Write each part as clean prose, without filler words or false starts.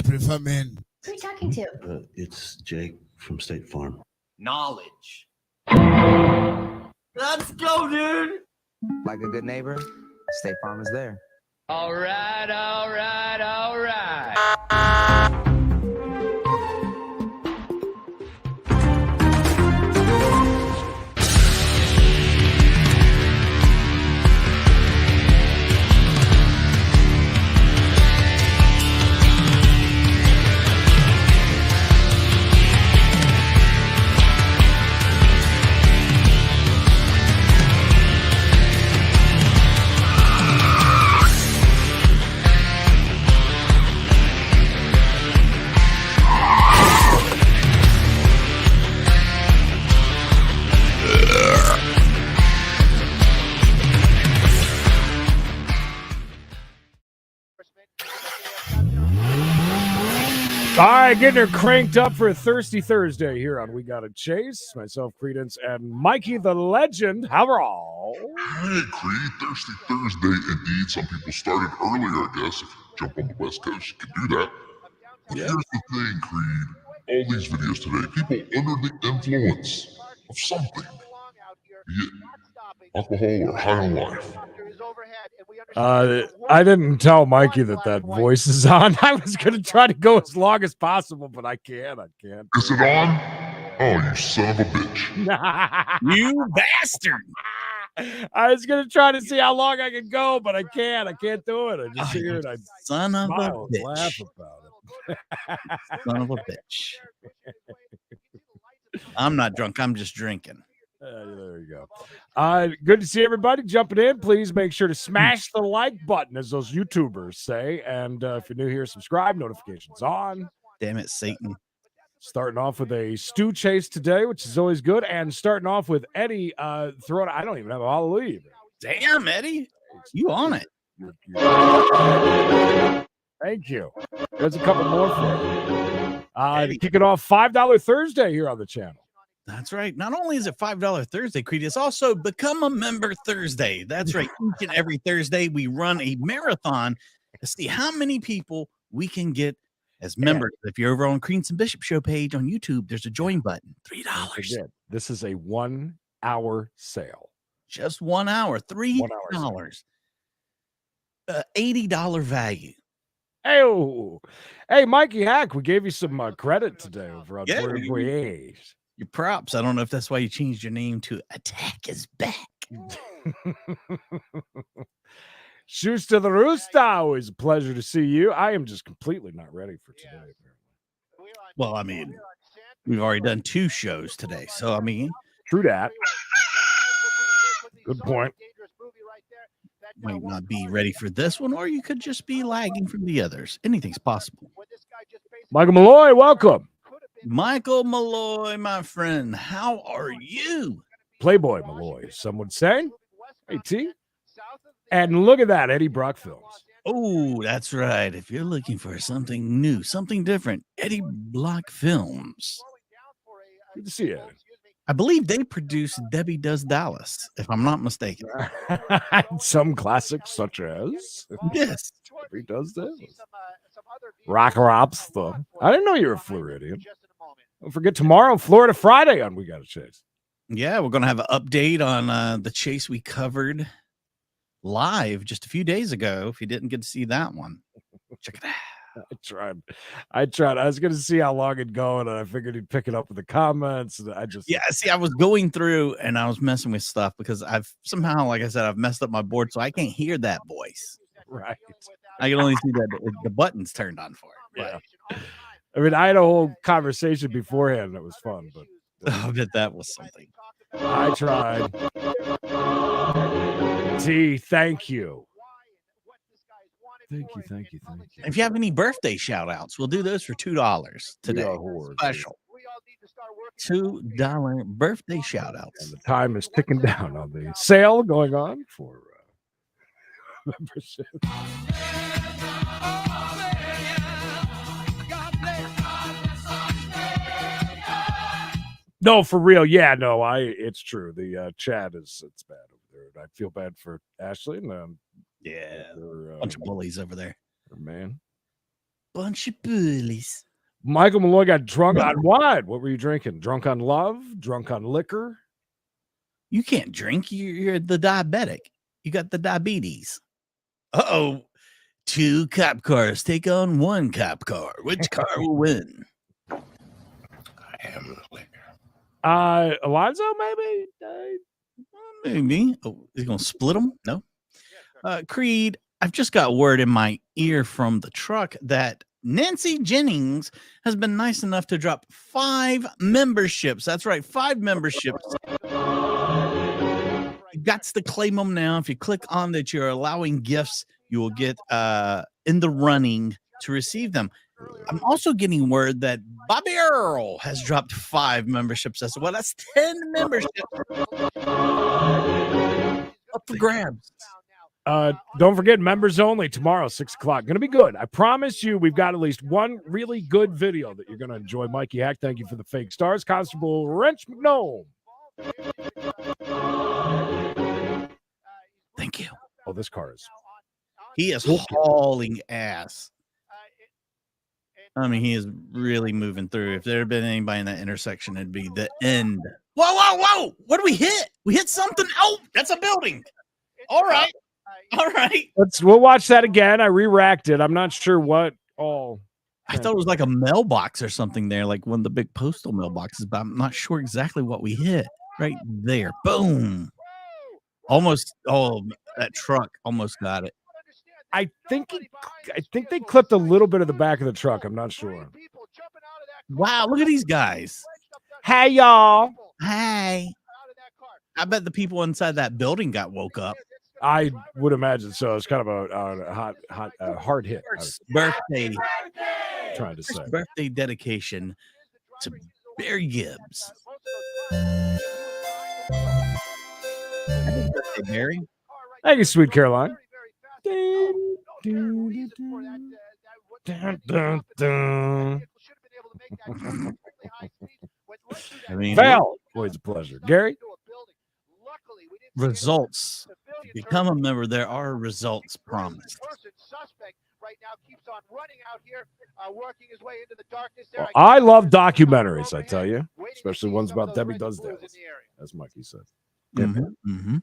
I prefer men. Who are you talking to? It's Jake from State Farm. Knowledge. Let's go, dude. Like a good neighbor, State Farm is there. All right, all right, all right. All right, getting her cranked up for a Thirsty Thursday here on We Gotta Chase. Myself, Credence, and Mikey the Legend. How Hey, Creed, Thirsty Thursday indeed. Some people started earlier, I guess. If you jump on the West Coast, you can do that. But here's the thing, Creed. All these videos today, people under the influence of something, be it alcohol or high on life. I didn't tell Mikey that voice is on. I was going to try to go as long as possible, but I can't. Is it on? Oh, you son of a bitch. You bastard. I was going to try to see how long I could go, but I can't. I can't do it. I just figured I'd son of a bitch. Laugh about it. Son of a bitch. I'm not drunk. I'm just drinking. There you go. Good to see everybody jumping in. Please make sure to smash the like button, as those YouTubers say. And if you're new here, subscribe. Notifications on. Damn it, Satan. Starting off with a stew chase today, which is always good. And starting off with Eddie throwing. I don't even have a hallelujah. Damn, Eddie. You on it. Thank you. There's a couple more for you. To kick it off, $5 Thursday here on the channel. That's right. Not only is it $5 Thursday, Creed, it's also Become a Member Thursday. That's right. Each and every Thursday, we run a marathon to see how many people we can get as members. If you're over on Creedence and Bishop Show page on YouTube, there's a join button. $3. This is a 1 hour sale. Just 1 hour. $3. $80 value. Hey, Mikey Hack, we gave you some credit today over on Twitter. Your props. I don't know if that's why you changed your name to Attack is Back. Shoes to the rooster. Always a pleasure to see you. I am just completely not ready for today. Well, I mean, we've already done 2 shows today. So, I mean, true that. Good point. Might not be ready for this one, or you could just be lagging from the others. Anything's possible. Michael Malloy, welcome. Michael Malloy, my friend, how are you? Playboy Malloy, some would say. Hey, T. And look at that, Eddie Brock Films. Oh, that's right. If you're looking for something new, something different, Eddie Block Films. Good to see you, Eddie. I believe they produce Debbie Does Dallas, if I'm not mistaken. Some classics such as yes, Debbie Does Dallas. Rocker Ops. I didn't know you were a Floridian. Don't forget tomorrow, Florida Friday on We Gotta Chase. Yeah, we're going to have an update on the chase we covered live just a few days ago. If you didn't get to see that one, check it out. I tried. I was going to see how long it'd go, and I figured he'd pick it up with the comments. And I was going through and I was messing with stuff because I've somehow, like I said, I've messed up my board, so I can't hear that voice. Right. I can only see that the button's turned on for it. Yeah. I mean, I had a whole conversation beforehand. It was fun, but I bet that was something. I tried. T, thank you. Thank you. If you have any birthday shout outs, we'll do those for $2 today. Special. $2 birthday shout outs. And the time is ticking down on the sale going on for membership. No, for real. Yeah, no, it's true. The chat it's bad over there. And I feel bad for Ashley and bunch of bullies over there. Man. bunch of bullies. Michael Malloy got drunk on what? What were you drinking? Drunk on love? Drunk on liquor? You can't drink. You're the diabetic. You got the diabetes. Uh-oh. 2 cop cars take on 1 cop car. Which car will win? I am the liquor. Alonzo, maybe? Maybe. Oh, is he going to split them? No. Creed, I've just got word in my ear from the truck that Nancy Jennings has been nice enough to drop 5 memberships. That's right, 5 memberships. You got to claim them now. If you click on that you're allowing gifts, you will get in the running to receive them. I'm also getting word that Bobby Earl has dropped 5 memberships as well. That's 10 memberships up for grabs. Don't forget, members only tomorrow, 6 o'clock. Going to be good. I promise you, we've got at least one really good video that you're going to enjoy. Mikey Hack, thank you for the fake stars. Constable Wrench McNome. Thank you. Oh, this car is. He is hauling ass. I mean, he is really moving through. If there had been anybody in that intersection, it'd be the end. Whoa, whoa, whoa. What did we hit? We hit something. Oh, that's a building. All right. All right. We'll watch that again. I re-racked it. I'm not sure what all. I thought it was like a mailbox or something there, like one of the big postal mailboxes, but I'm not sure exactly what we hit. Right there. Boom. Almost. Oh, that truck almost got it. I think they clipped a little bit of the back of the truck. I'm not sure. Wow, look at these guys. Hey, y'all. Hey. I bet the people inside that building got woke up. I would imagine so. It's kind of a hard hit. Birthday. Trying to say. Birthday dedication to Barry Gibbs. Happy birthday, Barry. Thank you, sweet Caroline. I mean, Val, always a pleasure. Gary? Results. If you become a member, there are results promised. Well, I love documentaries, I tell you, especially ones about Debbie Does Dallas, as Mikey said. Mm-hmm.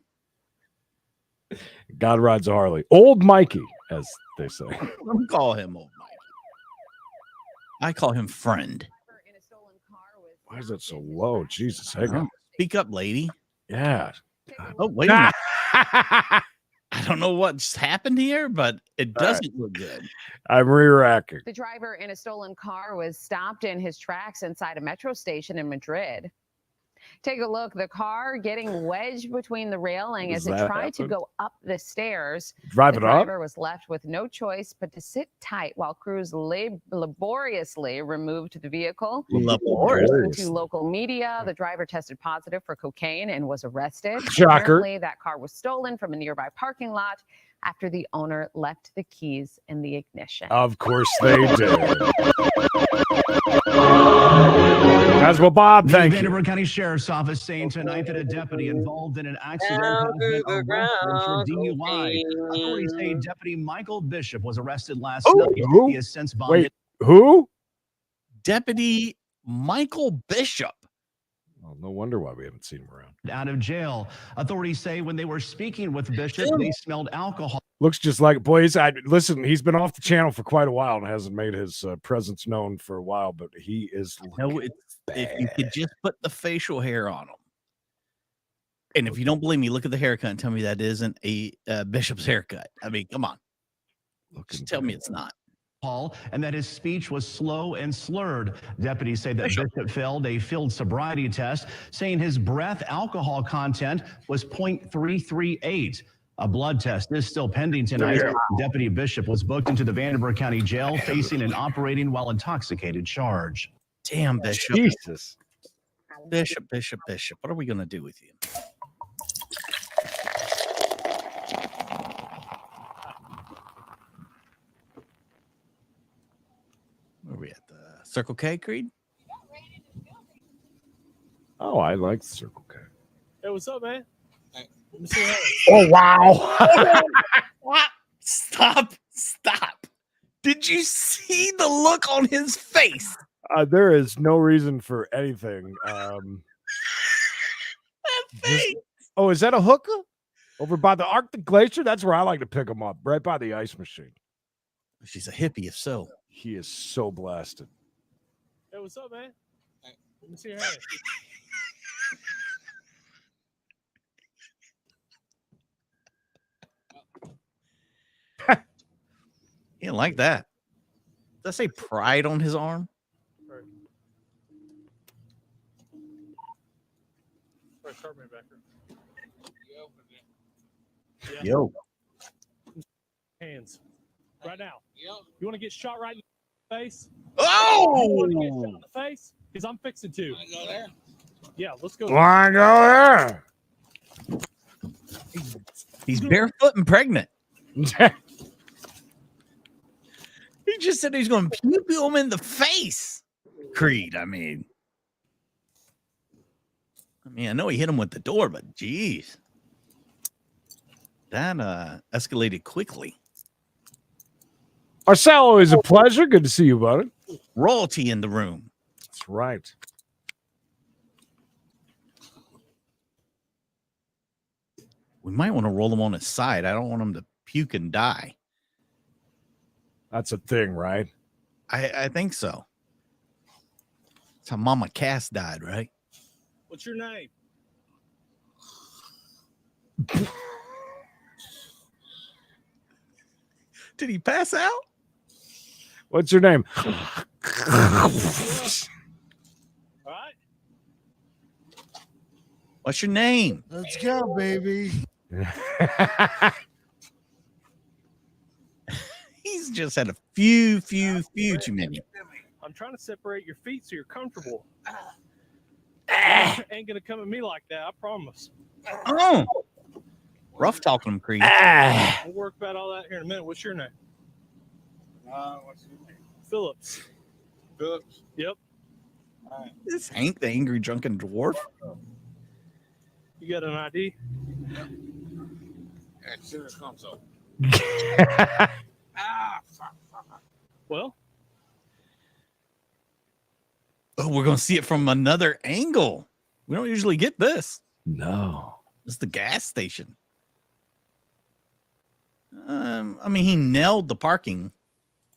God rides a Harley. Old Mikey, as they say. I don't call him old Mike. I call him friend. Why is that so low? Jesus, hang on. Speak up, lady. Yeah. Oh, wait a minute. I don't know what's happened here, but it doesn't look good. I'm re-racking. The driver in a stolen car was stopped in his tracks inside a metro station in Madrid. Take a look. The car getting wedged between the railing as it tried to go up the stairs. The driver was left with no choice but to sit tight while crews laboriously removed the vehicle. According to local media, the driver tested positive for cocaine and was arrested. Shocker. Apparently, that car was stolen from a nearby parking lot after the owner left the keys in the ignition. Of course they did. That's what Bob, thank you. Vanderbilt County Sheriff's Office saying tonight that a deputy involved in an accident has been arrested for DUI. Authorities say Deputy Michael Bishop was arrested last night. He has since bonded. Wait, who? Deputy Michael Bishop. Well, no wonder why we haven't seen him around. Out of jail. Authorities say when they were speaking with Bishop, they smelled alcohol. Looks just like, boys, listen, he's been off the channel for quite a while and hasn't made his presence known for a while, but he is looking bad. If you could just put the facial hair on him. And if you don't believe me, look at the haircut and tell me that isn't a Bishop's haircut. I mean, come on. Just tell me it's not. And that his speech was slow and slurred. Deputies say that Bishop failed a field sobriety test, saying his breath alcohol content was 0.338. A blood test is still pending tonight. Deputy Bishop was booked into the Vanderbilt County Jail, facing an operating while intoxicated charge. Damn, Bishop. Jesus. Bishop. What are we going to do with you? Where are we at? The Circle K, Creed? Oh, I like Circle K. Hey, what's up, man? Oh, wow. Stop. Did you see the look on his face? There is no reason for anything. Oh, is that a hooker? Over by the Arctic Glacier? That's where I like to pick him up, right by the ice machine. She's a hippie, if so. He is so blasted. Hey, what's up, man? Let me see your hand. He didn't like that. Does that say pride on his arm? Yeah. Yo. Hands. Right now. You want to get shot right in the face? Oh! You want to get shot in the face? Because I'm fixing to. Go there? Yeah, let's go. Why go there? He's barefoot and pregnant. He just said he's going to pew him in the face. Creed, I mean, I know he hit him with the door, but geez. That escalated quickly. Marcelo, is a pleasure. Good to see you, buddy. Royalty in the room. That's right. We might want to roll him on his side. I don't want him to puke and die. That's a thing, right? I think so. That's how Mama Cass died, right? What's your name? Did he pass out? What's your name? All right. What's your name? Let's go, baby. He's just had a few too many. I'm trying to separate your feet so you're comfortable. Ain't gonna come at me like that, I promise. Oh, rough talking him, Creed. We'll work about all that here in a minute. What's your name? What's your name? Phillips. Phillips. Yep. All right. Is Hank the angry drunken dwarf? You got an ID? And center console. Well, oh, we're gonna see it from another angle. We don't usually get this. No. It's the gas station. I mean, he nailed the parking.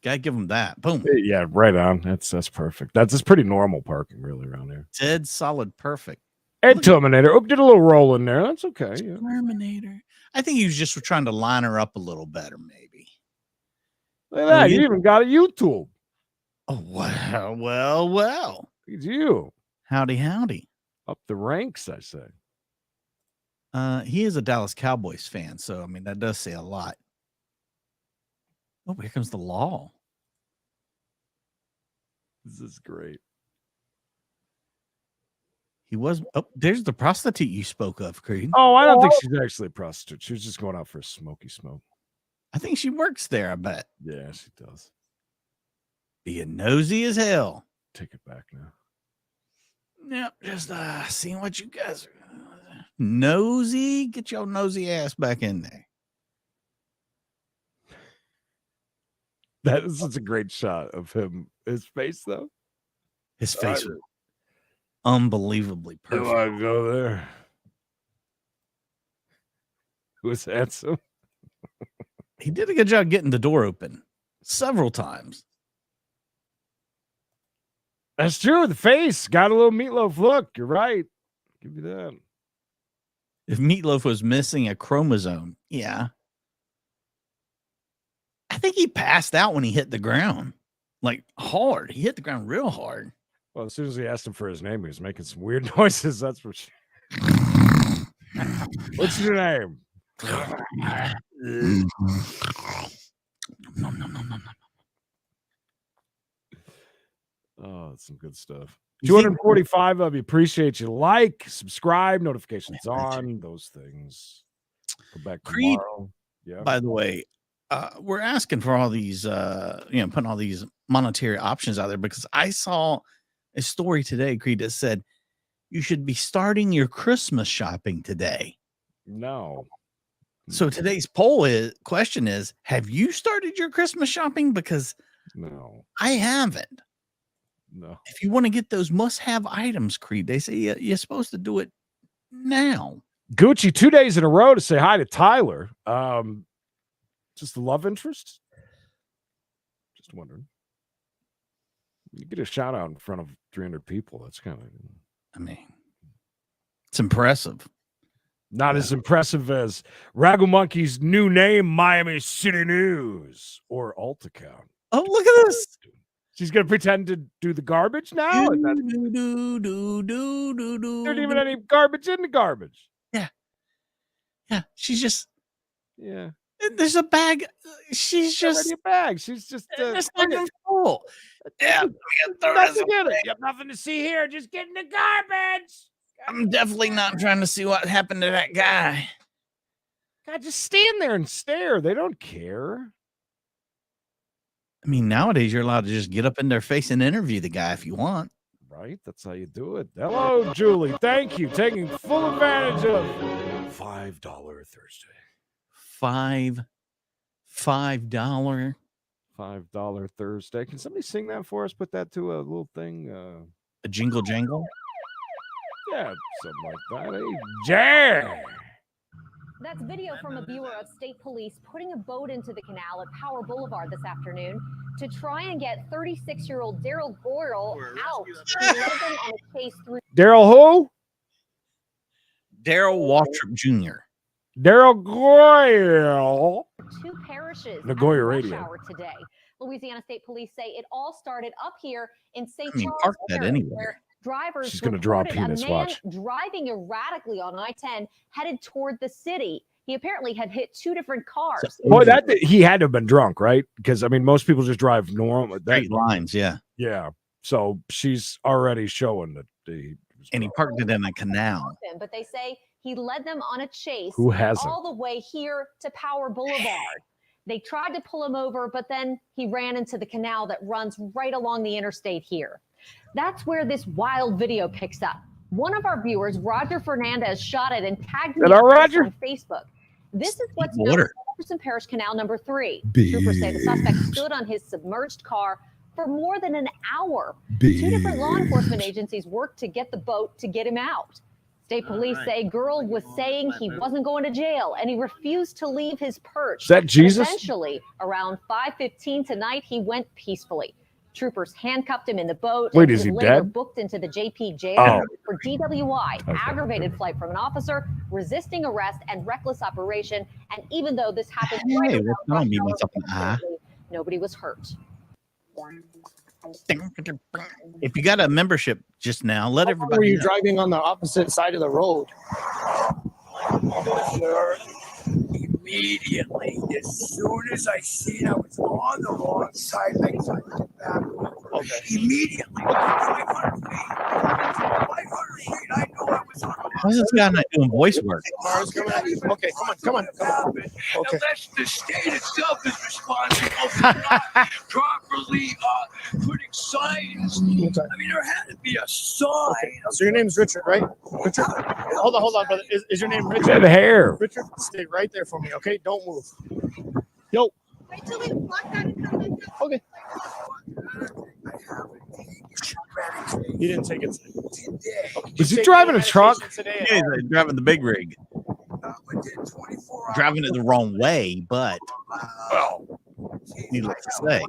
Gotta give him that. Boom. Yeah, right on. That's perfect. That's pretty normal parking, really, around here. Dead solid perfect. And Terminator. Oh, did a little roll in there. That's okay. Yeah. Terminator. I think he was just trying to line her up a little better, maybe. Look at that. You even got a YouTube. Oh, wow. Well. It's you. Howdy. Up the ranks, I say. He is a Dallas Cowboys fan, so I mean that does say a lot. Oh, here comes the law. This is great. He was. Oh, there's the prostitute you spoke of, Creed. Oh, I don't think she's actually a prostitute. She was just going out for a smoky smoke. I think she works there. I bet. Yeah, she does. Being nosy as hell. Take it back now. Yep, just seeing what you guys are. Nosy, get your nosy ass back in there. That is such a great shot of him. His face, though. His face was unbelievably perfect. Do I go there? Was handsome. He did a good job getting the door open several times. That's true. The face got a little Meatloaf look. You're right. Give you that. If Meatloaf was missing a chromosome, yeah. I think he passed out when he hit the ground. Like hard. He hit the ground real hard. Well, as soon as he asked him for his name, he was making some weird noises. That's for sure. What's your name? Oh, that's some good stuff. 245 of you. Appreciate you. Like, subscribe, notifications on, those things. Come back tomorrow. Yeah. By the way, we're asking for all these, putting all these monetary options out there because I saw a story today, Creed, that said you should be starting your Christmas shopping today. No. So today's question is, have you started your Christmas shopping? Because No. I haven't. No. If you want to get those must-have items, Creed, they say you're supposed to do it now. Gucci 2 days in a row to say hi to Tyler. Just the love interest? Just wondering. You get a shout out in front of 300 people. That's kind of, I mean, it's impressive. Not as impressive as Raggle Monkey's new name, Miami City News or Alt account. Oh, look at this. She's going to pretend to do the garbage now? There Do, isn't even any garbage in the garbage. Yeah. She's just. Yeah. There's a bag. She's just a bag. She's just full. Yeah. Nothing in it. You have nothing to see here. Just get in the garbage. I'm definitely not trying to see what happened to that guy. God, just stand there and stare. They don't care. I mean, nowadays you're allowed to just get up in their face and interview the guy if you want. Right? That's how you do it. Hello, Julie. Thank you. Taking full advantage of $5 Thursday. $5 $5 Thursday. Can somebody sing that for us? Put that to a little thing. A jingle jangle. Yeah, something like that. Hey, Jay. That's video from a viewer of state police putting a boat into the canal at Power Boulevard this afternoon to try and get 36-year-old Daryl Goyle out. He led them on a chase through. Daryl who? Daryl Waltrip Jr. Daryl Goyle. Two parishes Nagoya at rush Radio. hour today. Louisiana State Police say it all started up here in St. I mean, Charles, park that Parish, anywhere. where drivers She's gonna draw a reported penis, man watch. driving erratically on I-10 headed toward the city. He apparently had hit two different cars. Boy, he had to have been drunk, right? Because I mean, most people just drive normal. Straight lines, yeah. Yeah. So she's already showing that and he parked it in a canal. But they say he led them on a chase Who hasn't? all the way here to Power Boulevard. They tried to pull him over, but then he ran into the canal that runs right along the interstate here. That's where this wild video picks up. One of our viewers, Roger Fernandez, shot it and tagged me on Facebook. This is what's known as Jefferson Parish Canal number 3. Troopers say the suspect stood on his submerged car for more than an hour. Two different law enforcement agencies worked to get the boat to get him out. State police say Girl was saying he wasn't going to jail and he refused to leave his perch. Is that Jesus? Eventually, around 5:15 tonight, he went peacefully. Troopers handcuffed him in the boat. Wait, and is he he was later dead? booked into the JP jail for DWI, Okay. aggravated flight from an officer, resisting arrest, and reckless operation. And even though this happened, Hey, right what's around on me? rush What's up in hour, nobody was hurt. If you got a membership just now, let everybody Were you know. driving on the opposite side of the road? Sir, immediately, as soon as I seen I was on the wrong side, I went back. Okay. Immediately, 500 feet. 500 feet, I knew I was on the wrong Why is this guy not doing voice work? Cars coming at you. Okay, come on. Okay. Unless the state itself is responsible for not properly putting signs. Okay. I mean, there had to be a sign. Okay. So your name's Richard, right? Richard. Hold on, brother. Is your name Richard? That hair. Richard, stay right there for me, okay? Don't move. Yo. Wait till we block that and come in. Okay. You didn't take it today. Okay. Is he driving a truck? Today? Yeah, he's driving the big rig. Driving it the wrong way, but well, needless to say.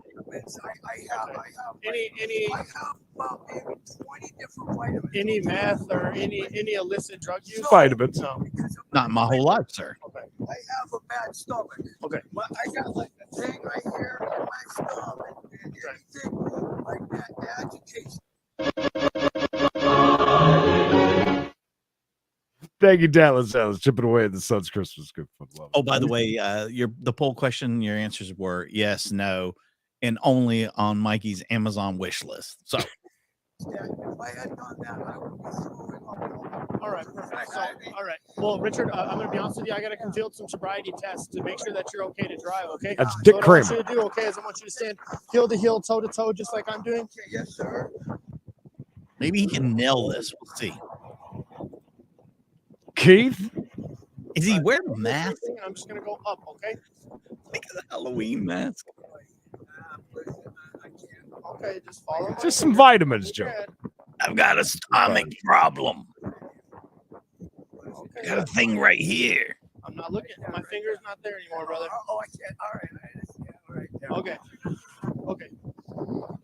Any meth or any illicit drug use? Vitamins. No. Not my whole life, sir. Okay. I have a bad stomach. Okay. But I got like a thing right here in my stomach. And anything like that agitates. Thank you, Dallas. Dallas, chipping away at the sun's Christmas. Good fun. Love it. Oh, by the way, the poll question, your answers were yes, no, and only on Mikey's Amazon wish list. So If I had done that, I would be throwing up. All right, perfect. So, all right. Well, Richard, I'm going to be honest with you. I got to complete some sobriety tests to make sure that you're okay to drive, okay? That's So Dick what I want Kramer. you to do, okay, is I want you to stand heel to heel, toe to toe, just like I'm doing. Okay, yes, sir. maybe he can nail this. We'll see. Keith, Is he wearing a mask? I'm just gonna go up, okay? Look at the Halloween mask. Okay, just follow. Just some vitamins, Joe. I've got a stomach problem. I got a thing right here. I'm not looking. My finger's not there anymore, brother. Oh, I can't. All right. Okay. Okay.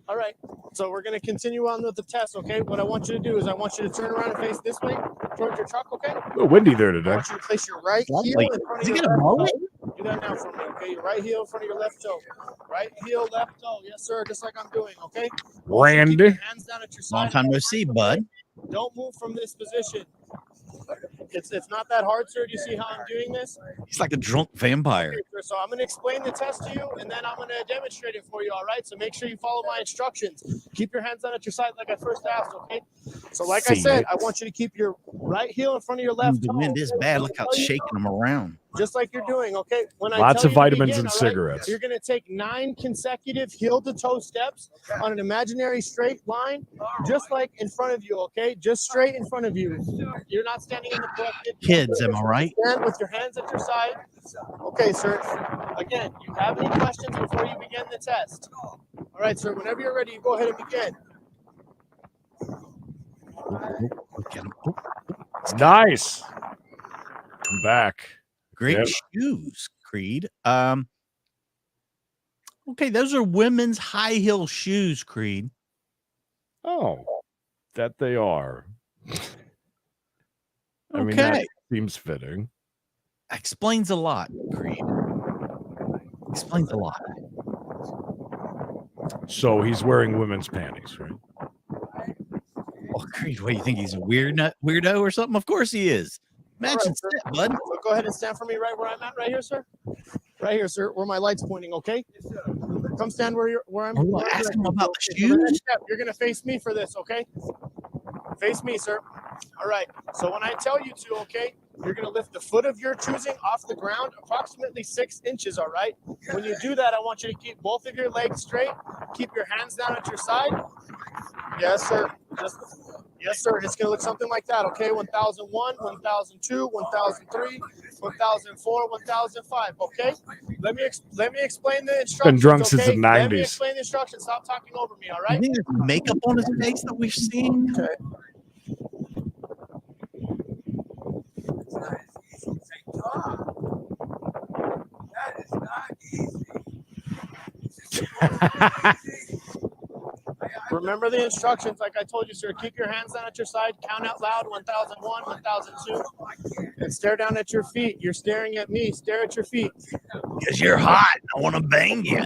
All right. So we're gonna continue on with the test, okay? What I want you to do is I want you to turn around and face this way towards your truck, okay? A little windy there I today. want you to place your right heel Like, in front is of he your gonna left mow it? toe. Do that now for me, okay? Your right heel in front of your left toe. Right heel, left toe. Yes, sir. Just like I'm doing, okay? Randy. Keep your hands down at your side. Long time no see, bud. Don't move from this position. It's not that hard, sir. Do you see how I'm doing this? He's like a drunk vampire. Okay, sir, so I'm going to explain the test to you, and then I'm going to demonstrate it for you, all right? So make sure you follow my instructions. Keep your hands down at your side like I first asked, okay? So like I said, I want you to keep your right heel in front of your left The toe. wind is bad. Look how it's shaking him around. Just like you're doing, okay? When I Lots tell of you to vitamins begin, and all right, cigarettes. You're going to take 9 consecutive heel-to-toe steps on an imaginary straight line, just like in front of you, okay? Just straight in front of you. You're not standing in the correct. Kids, am I right? Stand with your hands at your side. Okay, sir. Again, you have any questions before you begin the test? All right, sir. Whenever you're ready, you go ahead and begin. Look at him. Nice. Come back. Great Yep. shoes, Creed. Okay, those are women's high heel shoes, Creed. Oh, that they are. I mean, that Okay. seems fitting. Explains a lot, Creed. Explains a lot. So he's wearing women's panties, right? Oh, Creed, what do you think? He's a weirdo or something? Of course he is. Imagine All right, that, bud. So go ahead and stand for me right where I'm at, right here, sir. Right here, sir, where my light's pointing, okay? Come stand where I'm. Oh, ask him about the Okay, so the next shoes. step, you're gonna face me for this, okay? Face me, sir. All right. So when I tell you to, okay, you're gonna lift the foot of your choosing off the ground approximately 6 inches, all right? When you do that, I want you to keep both of your legs straight. Keep your hands down at your side. Yes, sir. Yes, sir. It's gonna look something like that, okay? 1001, 1002, 1003, 1004, 1005. Okay. Let me explain the instructions. Been drunk since the okay? Let me 90s. explain the instructions. Stop talking over me. All I right. think there's makeup on his face that we've seen. Okay. That is not easy. Remember the instructions, like I told you, sir. Keep your hands down at your side. Count out loud. 1001, 1002, and stare down at your feet. You're staring at me. Stare at your feet. Because you're hot. I want to bang you.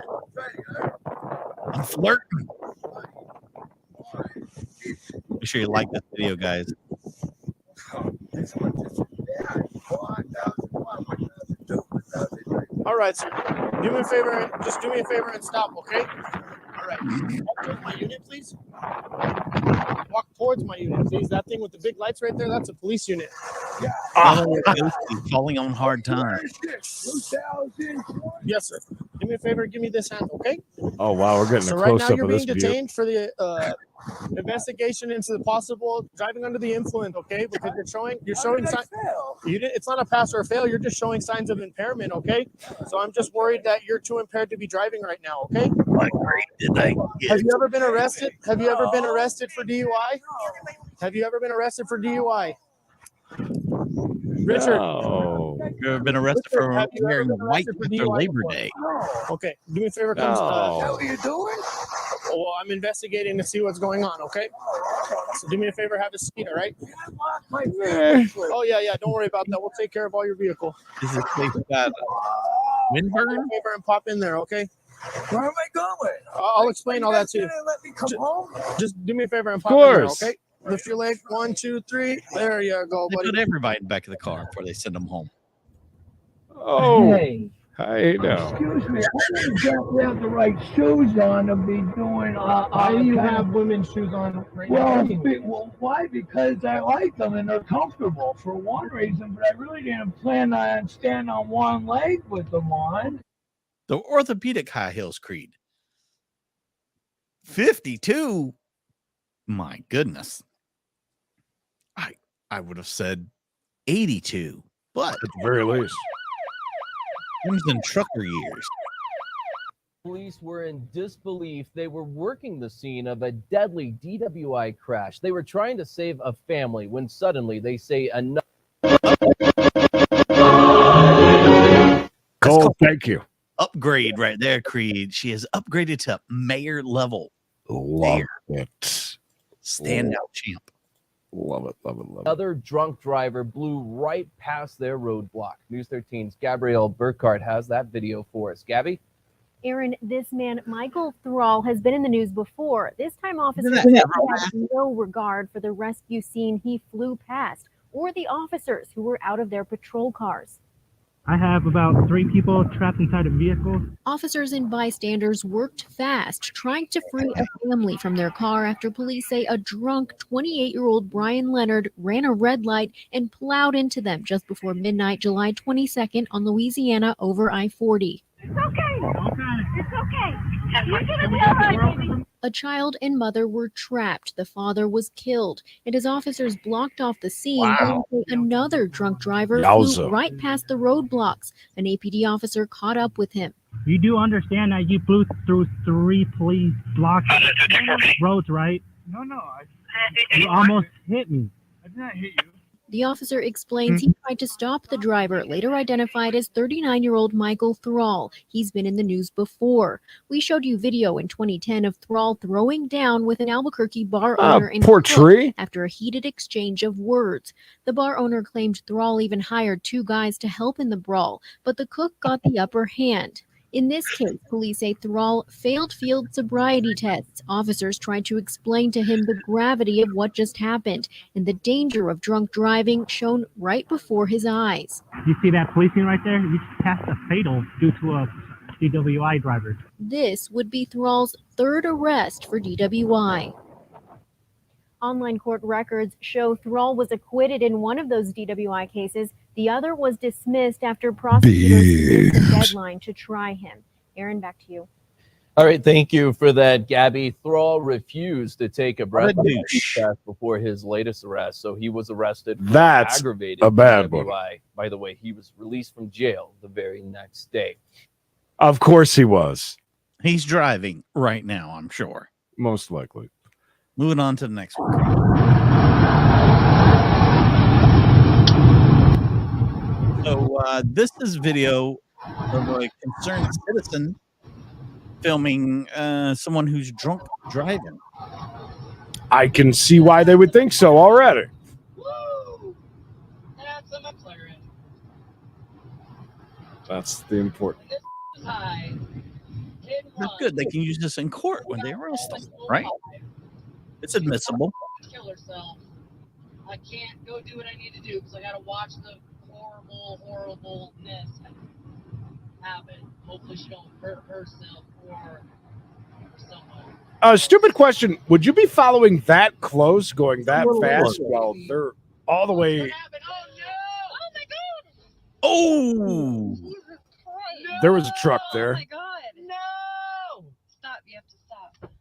I'm flirting. Make sure you like this video, guys. All right, sir. Do me a favor. Just do me a favor and stop, okay? All right. Walk towards my unit, please. Walk towards my unit, please. That thing with the big lights right there, that's a police unit. Falling on hard times. Yes, sir. Do me a favor. Give me this hand, okay? Oh, wow. We're getting So a right now close up you're of this being view. detained for the investigation into the possible driving under the influence, okay? Because you're showing signs. It's not a pass or a fail. You're just showing signs of impairment, okay? So I'm just worried that you're too impaired to be driving right now, okay? What grade did I get? Have you ever been arrested? Have you ever been arrested for DUI? Have you ever been arrested for DUI? Richard. Oh. You've ever been arrested for Have you ever wearing been white arrested for after DUI Labor before? Day? Okay, do me a favor. Come. No. What are you doing? Well, I'm investigating to see what's going on. Okay. So do me a favor. Have a seat. All right. Oh yeah. Don't worry about that. We'll take care of all your vehicle. This is place got windburn. Do me a favor and pop in there. Okay. Where am I going? I'll explain all that to you. Let me come home. Just do me a favor and pop in there. course. Okay. Lift your leg. 1, 2, 3. There you go, They buddy. put everybody in the back of the car before they send them home. Oh. Hey, Hey, now. excuse me. I don't have the right shoes on to be doing. Why do you have women's shoes on right Well, now? well, why? Because I like them and they're comfortable for one reason, but I really didn't plan on standing on one leg with them on. The orthopedic high heels, Creed. 52. My goodness. I would have said 82. But at the very least, Tim's in trucker years. Police were in disbelief. They were working the scene of a deadly DWI crash. They were trying to save a family when suddenly they say another. Cole, thank you. Upgrade right there, Creed. She has upgraded to mayor level. Love it. Standout champ. Love it, love it, love it. Another drunk driver blew right past their roadblock. News 13's Gabrielle Burkhardt has that video for us. Gabby? Aaron, this man, Michael Thrall, has been in the news before. This time, officers Isn't that had no regard for the rescue scene he flew past or the officers who were out of their patrol cars. I have about 3 people trapped inside a vehicle. Officers and bystanders worked fast, trying to free a family from their car after police say a drunk 28-year-old Brian Leonard ran a red light and plowed into them just before midnight, July 22nd on Louisiana over I-40. It's okay. It's okay. You're gonna be all right, baby. A child and mother were trapped. The father was killed, and as officers blocked off the scene, another drunk driver flew right past the roadblocks. An APD officer caught up with him. You do understand that you flew through 3 police blocked roads, right? No. You almost hit me. I did not hit you. The officer explains he tried to stop the driver, later identified as 39-year-old Michael Thrall. He's been in the news before. We showed you video in 2010 of Thrall throwing down with an Albuquerque bar owner in poor tree. after a heated exchange of words. The bar owner claimed Thrall even hired 2 guys to help in the brawl, but the cook got the upper hand. In this case, police say Thrall failed field sobriety tests. Officers tried to explain to him the gravity of what just happened and the danger of drunk driving shown right before his eyes. You see that police scene right there? You just passed a fatal due to a DWI driver. This would be Thrall's 3rd arrest for DWI. Online court records show Thrall was acquitted in one of those DWI cases. The other was dismissed after prosecutors missed the deadline to try him. Aaron, back to you. All right, thank you for that, Gabby. Thrall refused to take a breath test before his latest arrest, so he was arrested for That's aggravated a bad one. DWI. By the way, he was released from jail the very next day. Of course he was. He's driving right now, I'm sure. Most likely. Moving on to the next one. So this is video of a concerned citizen filming someone who's drunk driving. I can see why they would think so already. That's the important. That's good. They can use this in court when they arrest them, right? It's admissible. Kill herself. I can't go do what I need to do because I got to watch the horribleness happen. Hopefully she don't hurt herself or someone. Stupid question. Would you be following that close, going that fast while they're all the way? Oh, there was a truck there. Oh my God. No. Stop. You have to stop.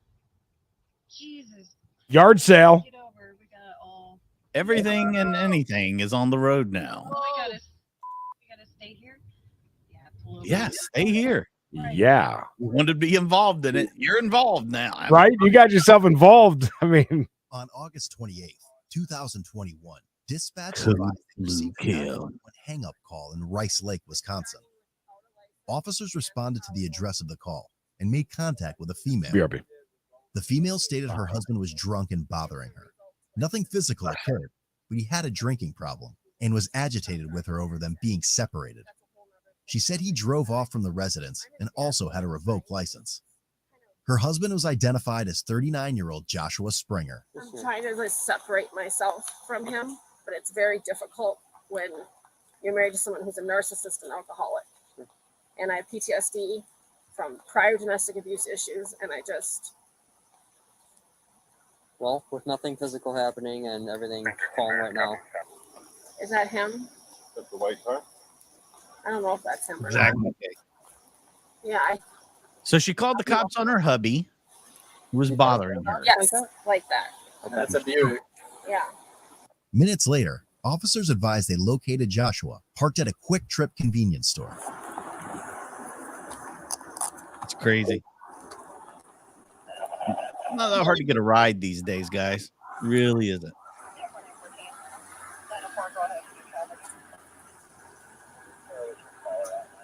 Jesus. Yard sale. Get over. We got all. Everything and anything is on the road now. Oh, we gotta stay here. Yeah, stay here. Yeah. You want to be involved in it. You're involved now. Right? You got yourself involved. I mean, on August 28th, 2021, dispatch advised they received a 911 hang-up call in Rice Lake, Wisconsin. Officers responded to the address of the call and made contact with a female. BRB. The female stated her husband was drunk and bothering her. Nothing physical occurred, but he had a drinking problem and was agitated with her over them being separated. She said he drove off from the residence and also had a revoked license. Her husband was identified as 39-year-old Joshua Springer. I'm trying to separate myself from him, but it's very difficult when you're married to someone who's a narcissist and alcoholic. And I have PTSD from prior domestic abuse issues, and I just... Well, with nothing physical happening and everything calm right now. Is that him? That's the white car? I don't know if that's him or not. Exactly. Yeah. So she called the cops on her hubby who was bothering her. Yes, like that. That's a beauty. Yeah. Minutes later, Officers advised they located Joshua parked at a Quick Trip convenience store. It's crazy. Not that hard to get a ride these days, guys. Really isn't.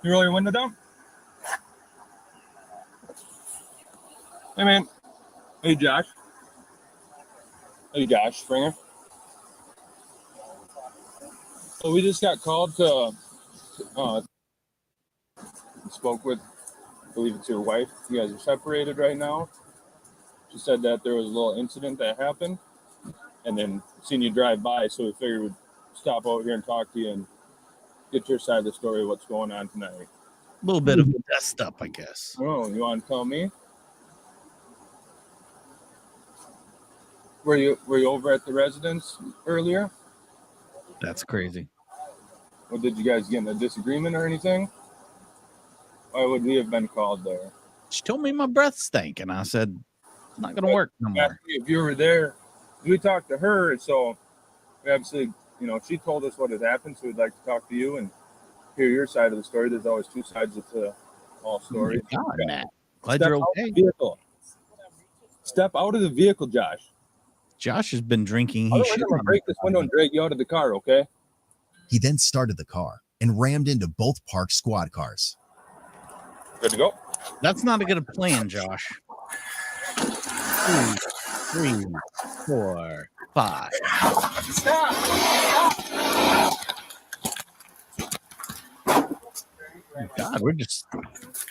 You roll your window down? Hey, man. Hey, Josh. Hey, Josh Springer. So we just got called to, spoke with, I believe it's your wife. You guys are separated right now. She said that there was a little incident that happened, and then seen you drive by, so we figured we'd stop out here and talk to you and get your side of the story of what's going on tonight. A little bit of a dust up, I guess. Oh, you want to tell me? Were you over at the residence earlier? That's crazy. Well, did you guys get in a disagreement or anything? Why would we have been called there? She told me my breath stank, and I said, it's not going to work no more. If you were there, we talked to her, so we obviously, she told us what had happened, so we'd like to talk to you and hear your side of the story. There's always two sides to all stories. God, Matt. Glad you're okay. Step out of the vehicle, Josh. Josh has been drinking. I'm going to break this window and drag you out of the car, okay? He then started the car and rammed into both parked squad cars. Good to go. That's not a good plan, Josh. 2, 3, 4, 5. Stop! God, we're just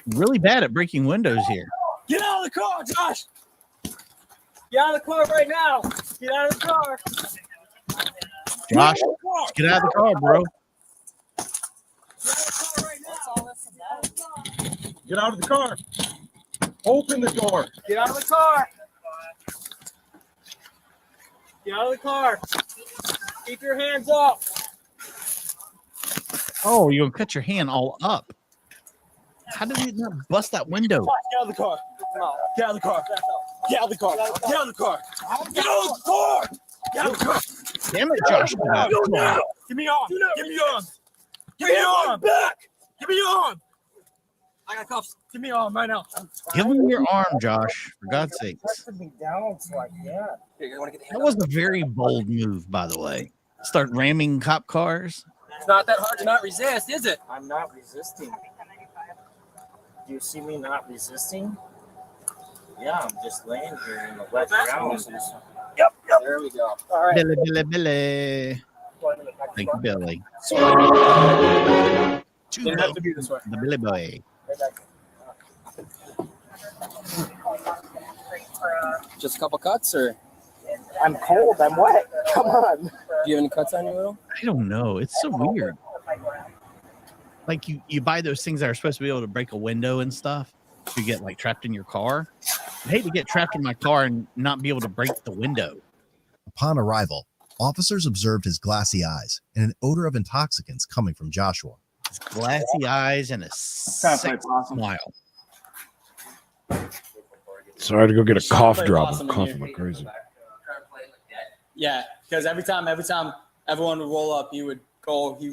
really bad at breaking windows here. Get out of the car, Josh! Get out of the car right now! Get out of the car! Josh, get out of the car, bro. Get out of the car. Open the door. Get out of the car! Get out of the car! Keep your hands up! Oh, you're going to cut your hand all up. How did he not bust that window? Get out of the car! Get out of the car! Get out of the car! Get out of the car! Get out of the car! Get out of the car! Damn it, Josh. Give me your arm! Give me your arm! Give me your arm! Back! Give me your arm! I got cuffs. Give me your arm right now. Give him your arm, Josh, for God's sakes. That was a very bold move, by the way. Start ramming cop cars. It's not that hard to not resist, is it? I'm not resisting. Do you see me not resisting? Yeah, I'm just laying here in the wet ground. Yep. There we go. All right. Billy. Thank you, Billy. Didn't have to be this way. The Billy boy. Just a couple cuts, or? I'm cold. I'm wet. Come on. Do you have any cuts on you, Will? I don't know. It's so weird. Like you buy those things that are supposed to be able to break a window and stuff. You get like trapped in your car. I hate to get trapped in my car and not be able to break the window. Upon arrival, officers observed his glassy eyes and an odor of intoxicants coming from Joshua. His glassy eyes and a sick smile. Sorry to go get a cough drop. I'm coughing like crazy. Yeah, because every time everyone would roll up, he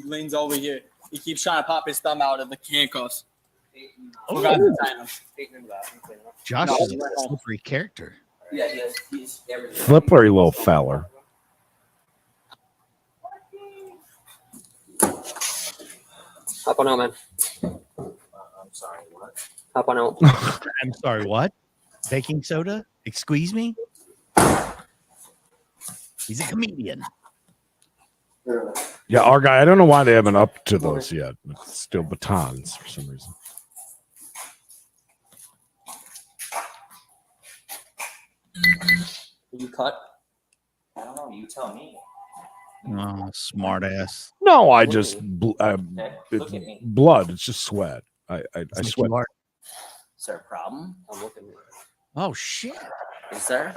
leans over here. He keeps trying to pop his thumb out of the handcuffs. Josh is a slippery character. Yeah, he's Slippery little feller. Hop on out, man. I'm sorry, what? Hop on out. I'm sorry, what? Baking soda? Excuse me? He's a comedian. Yeah, our guy, I don't know why they haven't up to those yet. It's still batons for some reason. You cut? I don't know. You tell me. Oh, smart ass. No, I just it's blood. It's just sweat. I sweat. Is there a problem? I'm looking. Oh shit! Is there?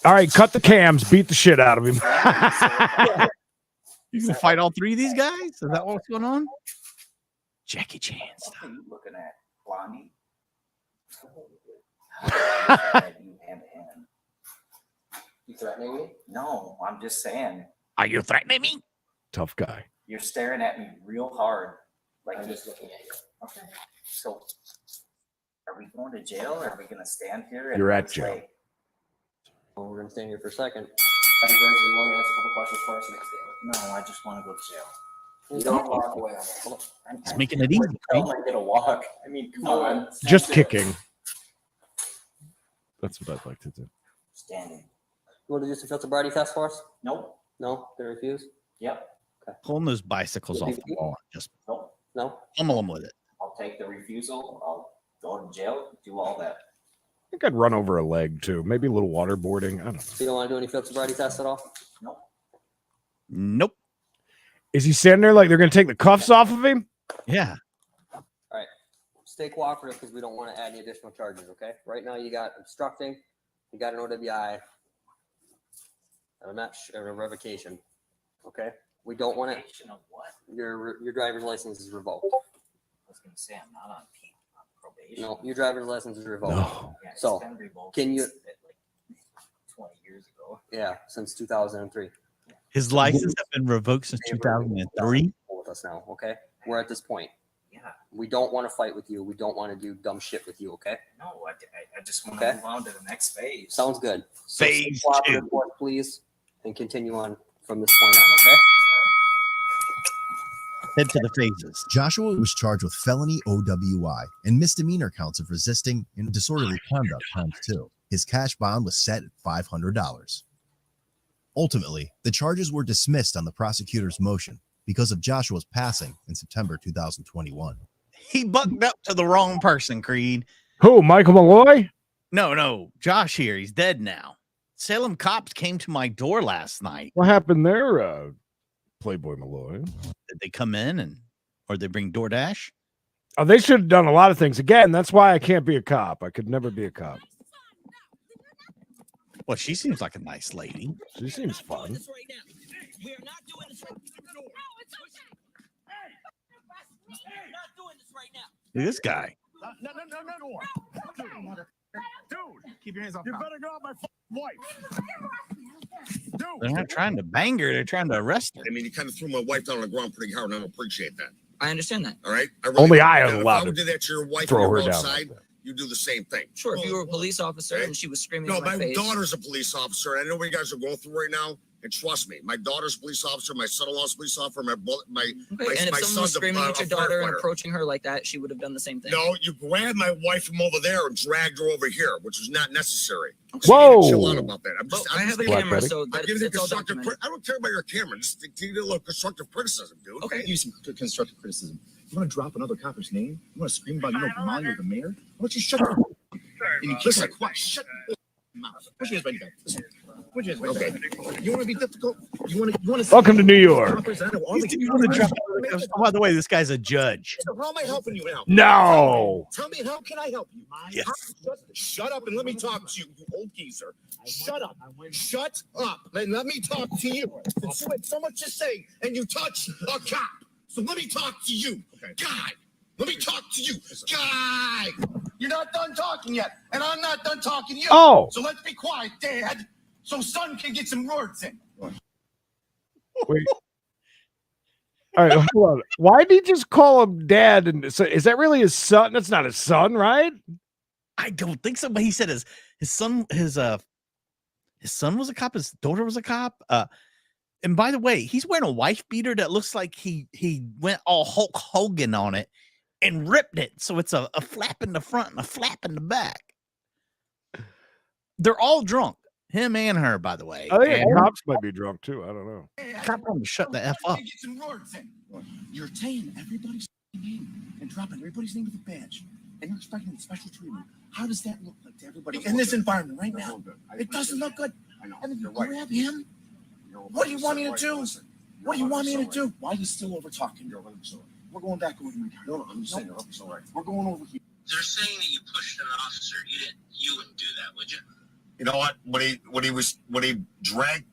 All right, cut the cams. Beat the shit out of him. You can fight all three of these guys? Is that what's going on? Jackie Chan stuff. What are you looking at, Blondie? You threatening me? No, I'm just saying. Are you threatening me? Tough guy. You're staring at me real hard. Like I'm just looking at you. Okay. So, are we going to jail, or are we going to stand here? You're at jail. Like, Well, we're gonna stand here for a second. you guys, you want to answer a couple questions for us next day? No, I just want to go to jail. You don't walk away. He's making it easy. I'm not going to walk. I mean, come on. Just kicking. That's what I'd like to do. Standing. You want to do some field sobriety test for us? Nope. No? Gonna refuse? Yep. Pulling those bicycles off the wall. Just Nope. No? pummel them with it. I'll take the refusal. I'll go to jail. Do all that. I think I'd run over a leg too. Maybe a little waterboarding. I don't know. So you don't want to do any field sobriety tests at all? Nope. Nope. Is he standing there like they're going to take the cuffs off of him? Yeah. All right. Stay cooperative because we don't want to add any additional charges, okay? Right now you got obstructing, you got an OWI, and a revocation, okay? We don't want to. Of what? Your driver's license is revoked. I was going to say I'm not on probation. No, your driver's license is revoked. No. Yeah, it's So been revoked can you? since, like 20 years ago. Yeah, since 2003. His license has been revoked since 2003. With us now, okay? We're at this point. Yeah. We don't want to fight with you. We don't want to do dumb shit with you, okay? No, I just want to move on to the next phase. Sounds good. So Phase stay cooperative, please, and continue on from this point on, okay? Head to the phases. Joshua was charged with felony OWI and misdemeanor counts of resisting and disorderly conduct ×2. His cash bond was set at $500. Ultimately, the charges were dismissed on the prosecutor's motion because of Joshua's passing in September 2021. He bucked up to the wrong person, Creed. Who, Michael Malloy? No. Josh here. He's dead now. Salem cops came to my door last night. What happened there, Playboy Malloy? Did they come in or they bring DoorDash? Oh, they should have done a lot of things. Again, that's why I can't be a cop. I could never be a cop. Well, she seems like a nice lady. She seems fun. We are not doing this right now. Look at this guy. No. Dude, keep your hands off. You better go off my wife. Dude. They're not trying to bang her. They're trying to arrest her. I mean, you kind of threw my wife down on the ground pretty hard, and I don't appreciate that. I understand that. All right? Only I am if allowed I would to do that to your wife throw and her you're down outside, like that. you do the same thing. Sure, if you were a police officer and she was screaming No, in my my face. daughter's a police officer. And I know what you guys are going through right now. And trust me, my daughter's a police officer, my son-in-law's a police officer, my Okay, and if someone was screaming at your daughter and approaching her like that, she would have done the same thing. No, you grabbed my wife from over there and dragged her over here, which was not necessary. Okay. So you need to chill Whoa. out about that. I have a camera, so I'm that's, giving you it's all constructive. documented. I don't care about your camera. Just give you a little constructive criticism, dude. Okay. Use some constructive criticism. You want to drop another copper's name? You want to scream about, Molly or the mayor? Why don't you shut up? And you keep like, quiet. Shut your mouth. Put your hands behind your back. Listen. Put your hands behind your back. You want to be difficult? You want to Welcome to New York. Oh, by the way, this guy's a judge. So how am I helping you now? No. Tell me, how can I help you? Yes. Shut up and let me talk to you, you old geezer. Shut up. Shut up and let me talk to you. It's so much to say, and you touch a cop. So let me talk to you, guy. Let me talk to you, guy. You're not done talking yet, and I'm not done talking to you. Oh. So let's be quiet, Dad, so son can get some words in. Wait. All right, hold on. Why did he just call him dad? And so, is that really his son? That's not his son, right? I don't think so. But he said his son was a cop. His daughter was a cop. And by the way, he's wearing a wife beater that looks like he went all Hulk Hogan on it and ripped it. So it's a flap in the front and a flap in the back. They're all drunk. Him and her, by the way. Oh, yeah. And Cops might be drunk too. I don't know. cop them to shut the F up. Get some words in. You're saying everybody's name and dropping everybody's name with a badge, and you're expecting special treatment. How does that look like to everybody in this environment right now? It doesn't look good. And then you grab him. What do you want me to do? What do you want me to do? Why are you still over talking? We're going back over here. No, I'm just saying you're all right. We're going over here. They're saying that you pushed an officer. You wouldn't do that, would you? You know what? When he dragged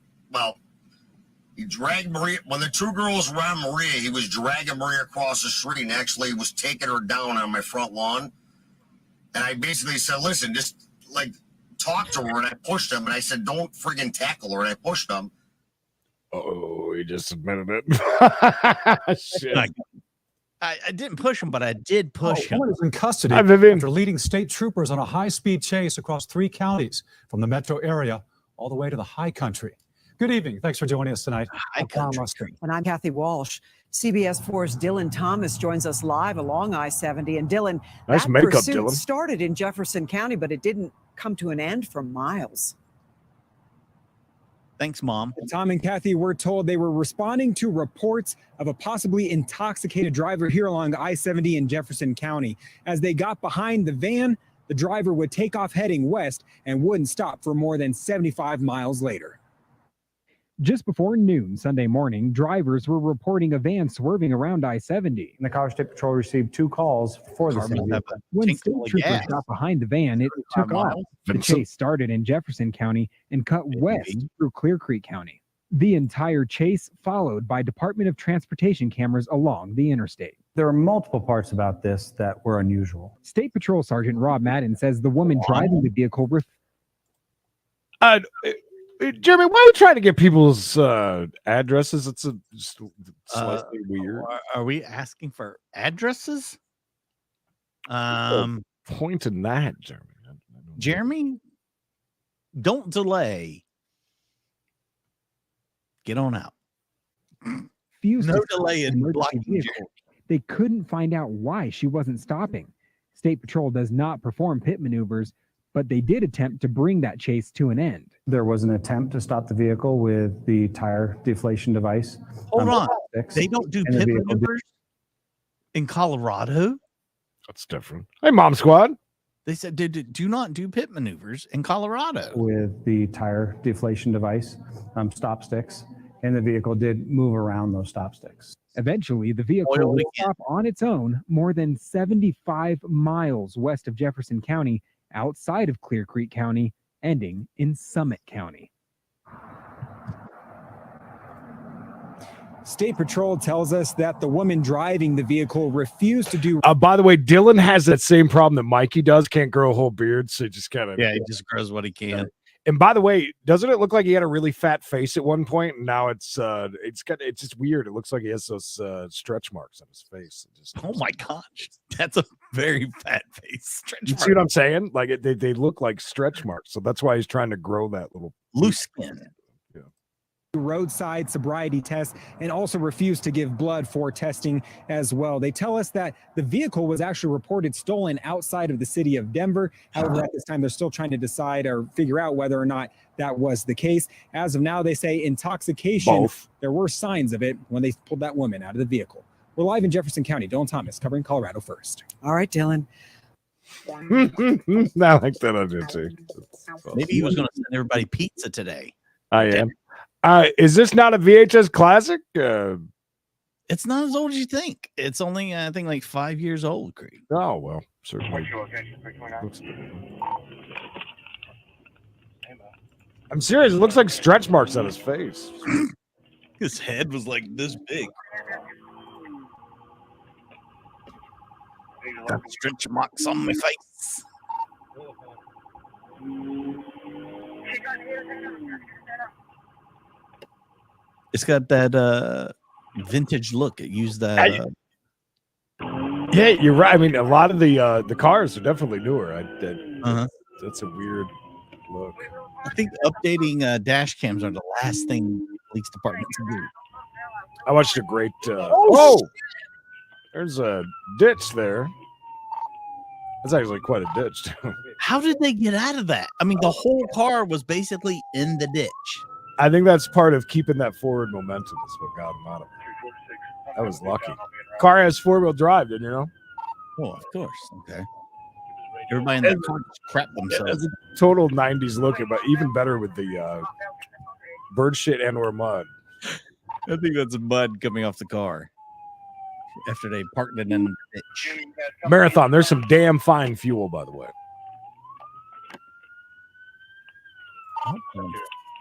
Maria. When the two girls were on Maria, he was dragging Maria across the street and actually was taking her down on my front lawn. And I basically said, "Listen, just like talk to her." And I pushed him, and I said, "Don't friggin' tackle her." And I pushed him. Oh, he just admitted it. Shit. I didn't push him, but I did push him. Woman is in custody Hi, Vivian. after leading state troopers on a high-speed chase across 3 counties from the metro area all the way to the high country. Good evening. Thanks for joining us tonight. I'm Tom Rustin. And I'm Kathy Walsh. CBS 4's Dylan Thomas joins us live along I-70. And Dylan, Nice that makeup, pursuit Dylan. started in Jefferson County, but it didn't come to an end for miles. Thanks, Mom. Tom and Kathy were told they were responding to reports of a possibly intoxicated driver here along I-70 in Jefferson County. As they got behind the van, the driver would take off heading west and wouldn't stop for more than 75 miles later. Just before noon Sunday morning, drivers were reporting a van swerving around I-70. The Colorado State Patrol received 2 calls for the same vehicle. When state troopers got behind the van, it took off. The chase started in Jefferson County and cut west through Clear Creek County. The entire chase followed by Department of Transportation cameras along the interstate. There are multiple parts about this that were unusual. State Patrol Sergeant Rob Madden says the woman driving the vehicle Jeremy, why are you trying to get people's addresses? It's slightly weird. Are we asking for addresses? Point in that, Jeremy. Jeremy, don't delay. Get on out. No delay in blocking vehicle. They couldn't find out why she wasn't stopping. State Patrol does not perform pit maneuvers, but they did attempt to bring that chase to an end. There was an attempt to stop the vehicle with the tire deflation device. Hold on. They don't do pit maneuvers in Colorado? That's different. Hey, Mom Squad. They said, do not do pit maneuvers in Colorado. With the tire deflation device, stop sticks, and the vehicle did move around those stop sticks. Eventually, the vehicle will stop on its own more than 75 miles west of Jefferson County, outside of Clear Creek County, ending in Summit County. State Patrol tells us that the woman driving the vehicle refused to do. By the way, Dylan has that same problem that Mikey does. Can't grow a whole beard, so he just kind of he just grows what he can. And by the way, doesn't it look like he had a really fat face at one point? And now it's just weird. It looks like he has those stretch marks on his face. Oh my gosh, that's a very fat face. You see what I'm saying? Like they look like stretch marks. So that's why he's trying to grow that little loose skin. Roadside sobriety test and also refused to give blood for testing as well. They tell us that the vehicle was actually reported stolen outside of the city of Denver. However, at this time, they're still trying to decide or figure out whether or not that was the case. As of now, they say intoxication. Both. There were signs of it when they pulled that woman out of the vehicle. We're live in Jefferson County. Dylan Thomas covering Colorado First. All right, Dylan. I like that idea too. Maybe he was going to send everybody pizza today. I am. Is this not a VHS classic? It's not as old as you think. It's only, I think, like 5 years old, Craig. Oh, well, certainly. I'm serious. It looks like stretch marks on his face. His head was like this big. Got stretch marks on my face. It's got that vintage look. It used that. Yeah, you're right. I mean, a lot of the cars are definitely newer. That's a weird look. I think updating dash cams are the last thing police departments do. I watched a great. Whoa! There's a ditch there. That's actually quite a ditch. How did they get out of that? I mean, the whole car was basically in the ditch. I think that's part of keeping that forward momentum. Is what got him out of it. That was lucky. Car has 4-wheel drive, didn't you know? Oh, of course. Okay. Everybody in that car just crap themselves. It's a total 90s look, but even better with the bird shit and or mud. I think that's mud coming off the car after they parked it in the ditch. Marathon, there's some damn fine fuel, by the way.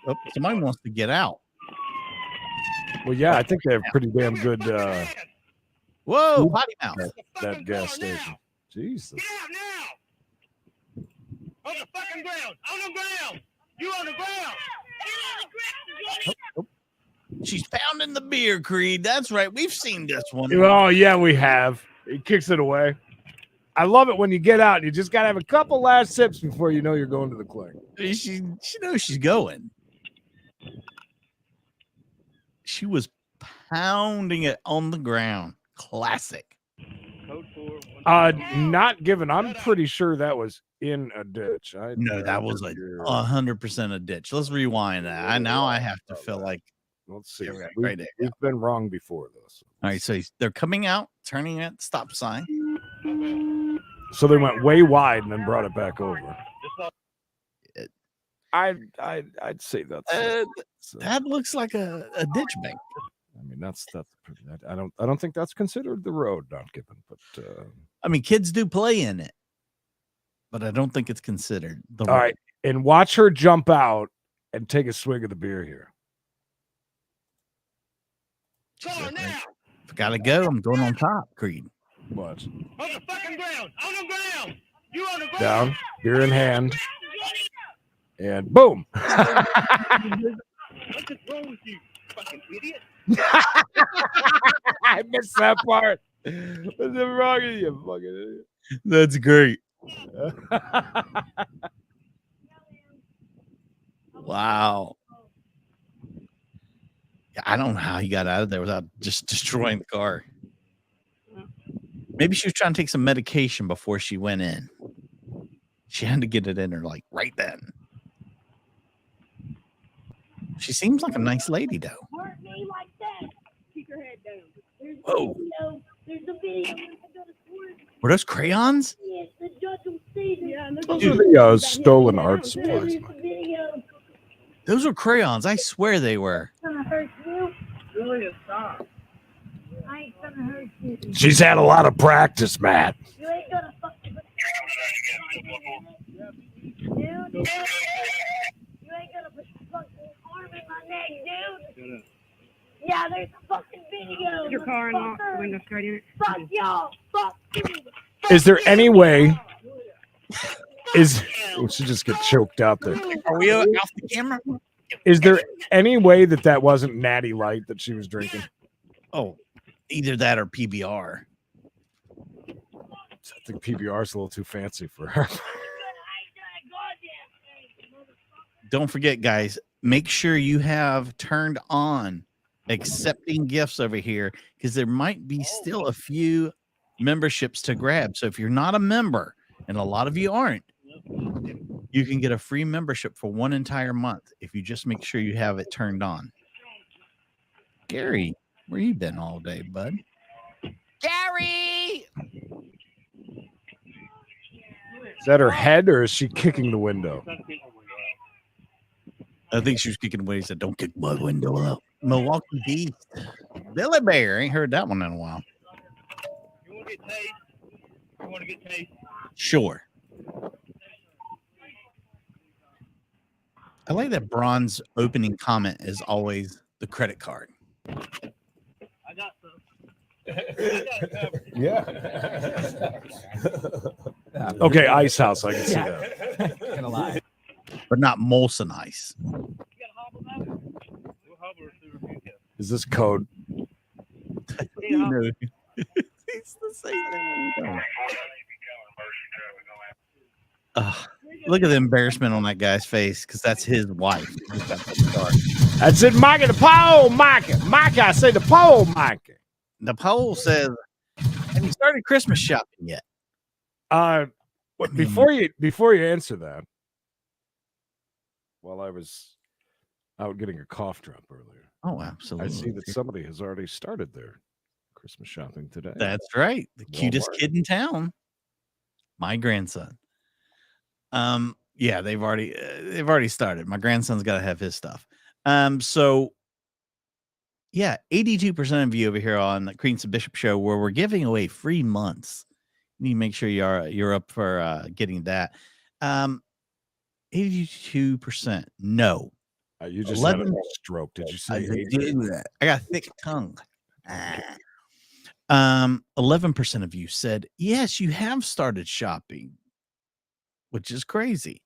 Oh, somebody wants to get out. Well, yeah, I think they have pretty damn good. Whoa, potty mouth. That gas station. Jesus. On the fucking ground! On the ground! You on the ground! Oh. She's pounding the beer, Creed. That's right. We've seen this one. Oh, yeah, we have. He kicks it away. I love it when you get out and you just got to have a couple last sips before you know you're going to the clink. She knows she's going. She was pounding it on the ground. Classic. Not given. I'm pretty sure that was in a ditch. No, that was 100% a ditch. Let's rewind that. Now I have to feel like. Let's see. Right We've been wrong before this. All right, so they're coming out, turning at the stop sign. So they went way wide and then brought it back over. I'd say that's that looks like a ditch bank. I mean, that's I don't think that's considered the road, not given, but I mean, kids do play in it, but I don't think it's considered the road. All right, and watch her jump out and take a swig of the beer here. Gotta go. I'm going on top, Creed. Watch. On the fucking ground! On the ground! You on the ground! Down, beer in hand, and boom. What's wrong with you, fucking idiot? I missed that part. What's wrong with you, fucking idiot? That's great. Wow. I don't know how he got out of there without just destroying the car. Maybe she was trying to take some medication before she went in. She had to get it in her like right then. She seems like a nice lady, though. Hurt me like that. Keep your head down. There's Whoa. There's a video. Were those crayons? Yes, the judge will see them. Yeah, Those are the stolen art supplies. Those were crayons. I swear they were. Gonna hurt you. Really, stop. I ain't gonna hurt you. She's had a lot of practice, Matt. You ain't gonna fucking. Dude, you ain't gonna put fucking arm in my neck, dude. Yeah, there's a fucking video. Put your car and lock the window straight in it. Fuck y'all. Fuck you. Is there any way? She just get choked out there? Are we off the camera? Is there any way that wasn't Natty Light that she was drinking? Oh, either that or PBR. I think PBR is a little too fancy for her. Don't forget, guys, make sure you have turned on accepting gifts over here because there might be still a few memberships to grab. So if you're not a member, and a lot of you aren't, you can get a free membership for one entire month if you just make sure you have it turned on. Gary, where you been all day, bud? Gary! Is that her head or is she kicking the window? I think she was kicking away. He said, "Don't kick my window up." Milwaukee Beast. Billy Bear. Ain't heard that one in a while. You want to get tased? You want to get tased? Sure. I like that Braun's opening comment is always the credit card. I got some. Yeah. Okay, Ice House. I can see that. Gonna lie. But not Molson Ice. Is this code? You know, it's the same thing. Look at the embarrassment on that guy's face because that's his wife. That's it, Mikey. The pole, Mikey. Mikey, I say the pole, Mikey. The poll says, "Have you started Christmas shopping yet?" Before you answer that, while I was out getting a cough drop earlier, oh, absolutely, I see that somebody has already started their Christmas shopping today. That's right, the cutest kid in town, my grandson. Yeah, they've already started. My grandson's got to have his stuff. So yeah, 82% of you over here on the Creedence and Bishop show, where we're giving away free months. You need to make sure you're up for getting that. 82% no. You just had a stroke. Did you say that? I got a thick tongue. 11% of you said yes, you have started shopping, which is crazy.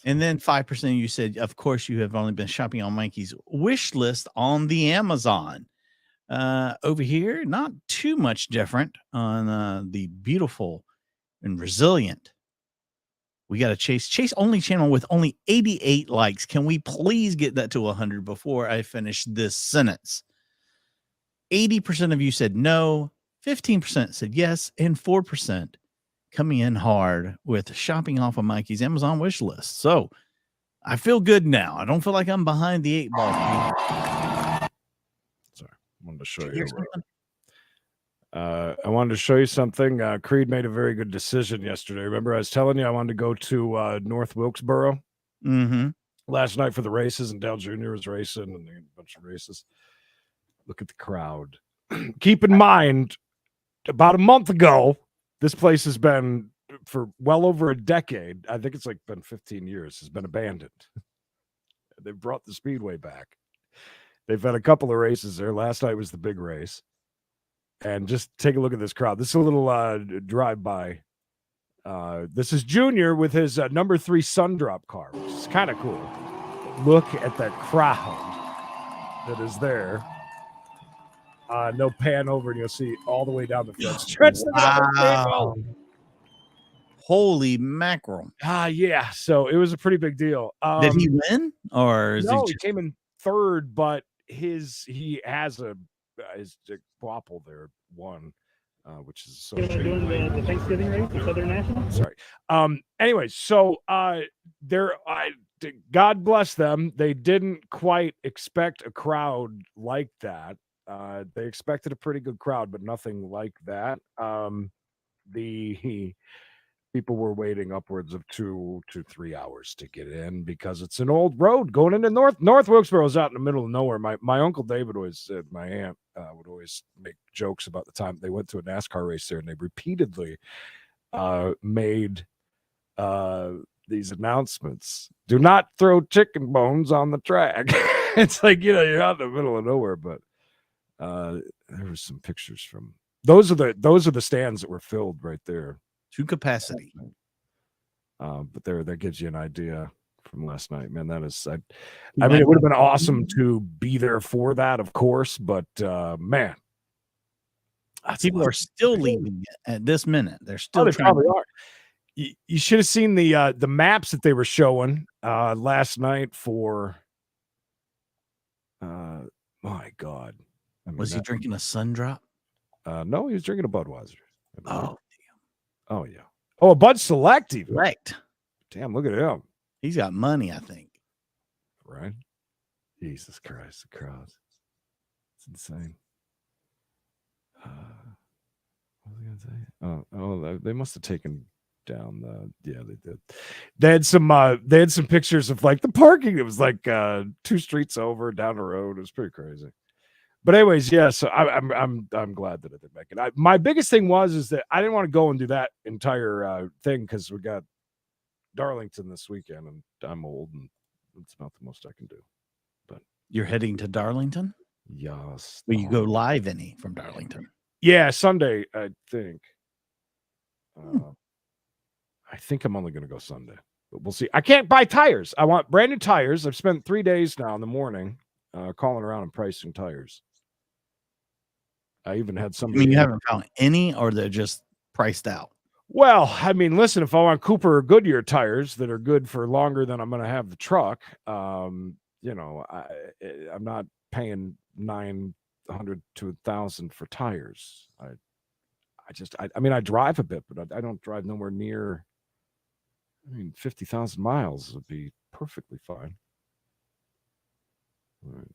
And then 5% you said, of course, you have only been shopping on Mikey's wish list on the Amazon. Over here, not too much different on the beautiful and resilient. We got a Chase only channel with only 88 likes. Can we please get that to 100 before I finish this sentence? 80% of you said no, 15% said yes, and 4% coming in hard with shopping off of Mikey's Amazon wish list. So I feel good now. I don't feel like I'm behind the 8 ball. Sorry, I wanted to show you. I wanted to show you something. Creed made a very good decision yesterday. Remember, I was telling you I wanted to go to North Wilkesboro last night for the races, and Dale Jr. was racing, and a bunch of races. Look at the crowd. Keep in mind, about a month ago, this place has been, for well over a decade, I think it's like been 15 years, has been abandoned. They brought the Speedway back. They've had a couple of races there. Last night was the big race. And just take a look at this crowd. This is a little drive-by. This is Junior with his number 3 Sundrop car, which is kind of cool. Look at that crowd that is there. No pan over, and you'll see all the way down the front stretch. Wow. Holy mackerel. Yeah. So it was a pretty big deal. Did he win? Or is no, he came in 3rd, but he has his Wapple there won, which is so doing the Thanksgiving race, the Southern National. Sorry. Anyway, so God bless them. They didn't quite expect a crowd like that. They expected a pretty good crowd, but nothing like that. The people were waiting upwards of 2 to 3 hours to get in because it's an old road going into North Wilkesboro is out in the middle of nowhere. My uncle David always said, my aunt would always make jokes about the time they went to a NASCAR race there, and they repeatedly made these announcements: "Do not throw chicken bones on the track." It's like, you're out in the middle of nowhere, but there was some pictures from those are the stands that were filled right there to capacity. But that gives you an idea from last night, man. That is, I mean, it would have been awesome to be there for that, of course, but man, people are still leaving at this minute. They're still they trying. probably are. You should have seen the maps that they were showing last night for. My God, I mean, was he drinking a Sundrop? No, he was drinking a Budweiser. Oh, damn. Oh, yeah. Oh, a Bud Select even. Select. Damn, look at him. He's got money, I think. Right? Jesus Christ, the crowd. It's insane. What was I going to say? Oh, they must have taken down they did. They had some pictures of like the parking. It was like 2 streets over down the road. It was pretty crazy. But anyways, yeah. So I'm glad that I did make it. My biggest thing is that I didn't want to go and do that entire thing because we got Darlington this weekend, and I'm old, and it's about the most I can do. But you're heading to Darlington? Yes. Will you go live from Darlington? Yeah, Sunday, I think. I think I'm only going to go Sunday, but we'll see. I can't buy tires. I want brand new tires. I've spent 3 days now in the morning calling around and pricing tires. I even had somebody. I mean, you haven't found any, or they're just priced out? Well, I mean, listen, if I want Cooper or Goodyear tires that are good for longer than I'm going to have the truck, I'm not paying $900 to $1,000 for tires. I mean, I drive a bit, but I don't drive nowhere near. I mean, 50,000 miles would be perfectly fine. All right.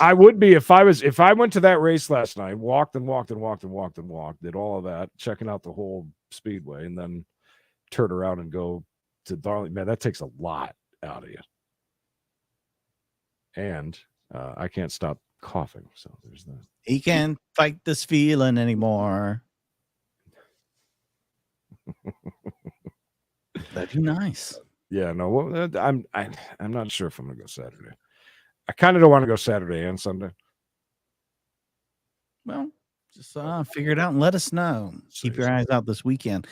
I would be if I went to that race last night, walked, did all of that, checking out the whole speedway, and then turn around and go to Darlington. Man, that takes a lot out of you. And I can't stop coughing, so there's that. He can't fight this feeling anymore. That'd be nice. Yeah, no, well, I'm not sure if I'm gonna go Saturday. I kind of don't want to go Saturday and Sunday. Well, just figure it out and let us know. Keep your eyes out this weekend.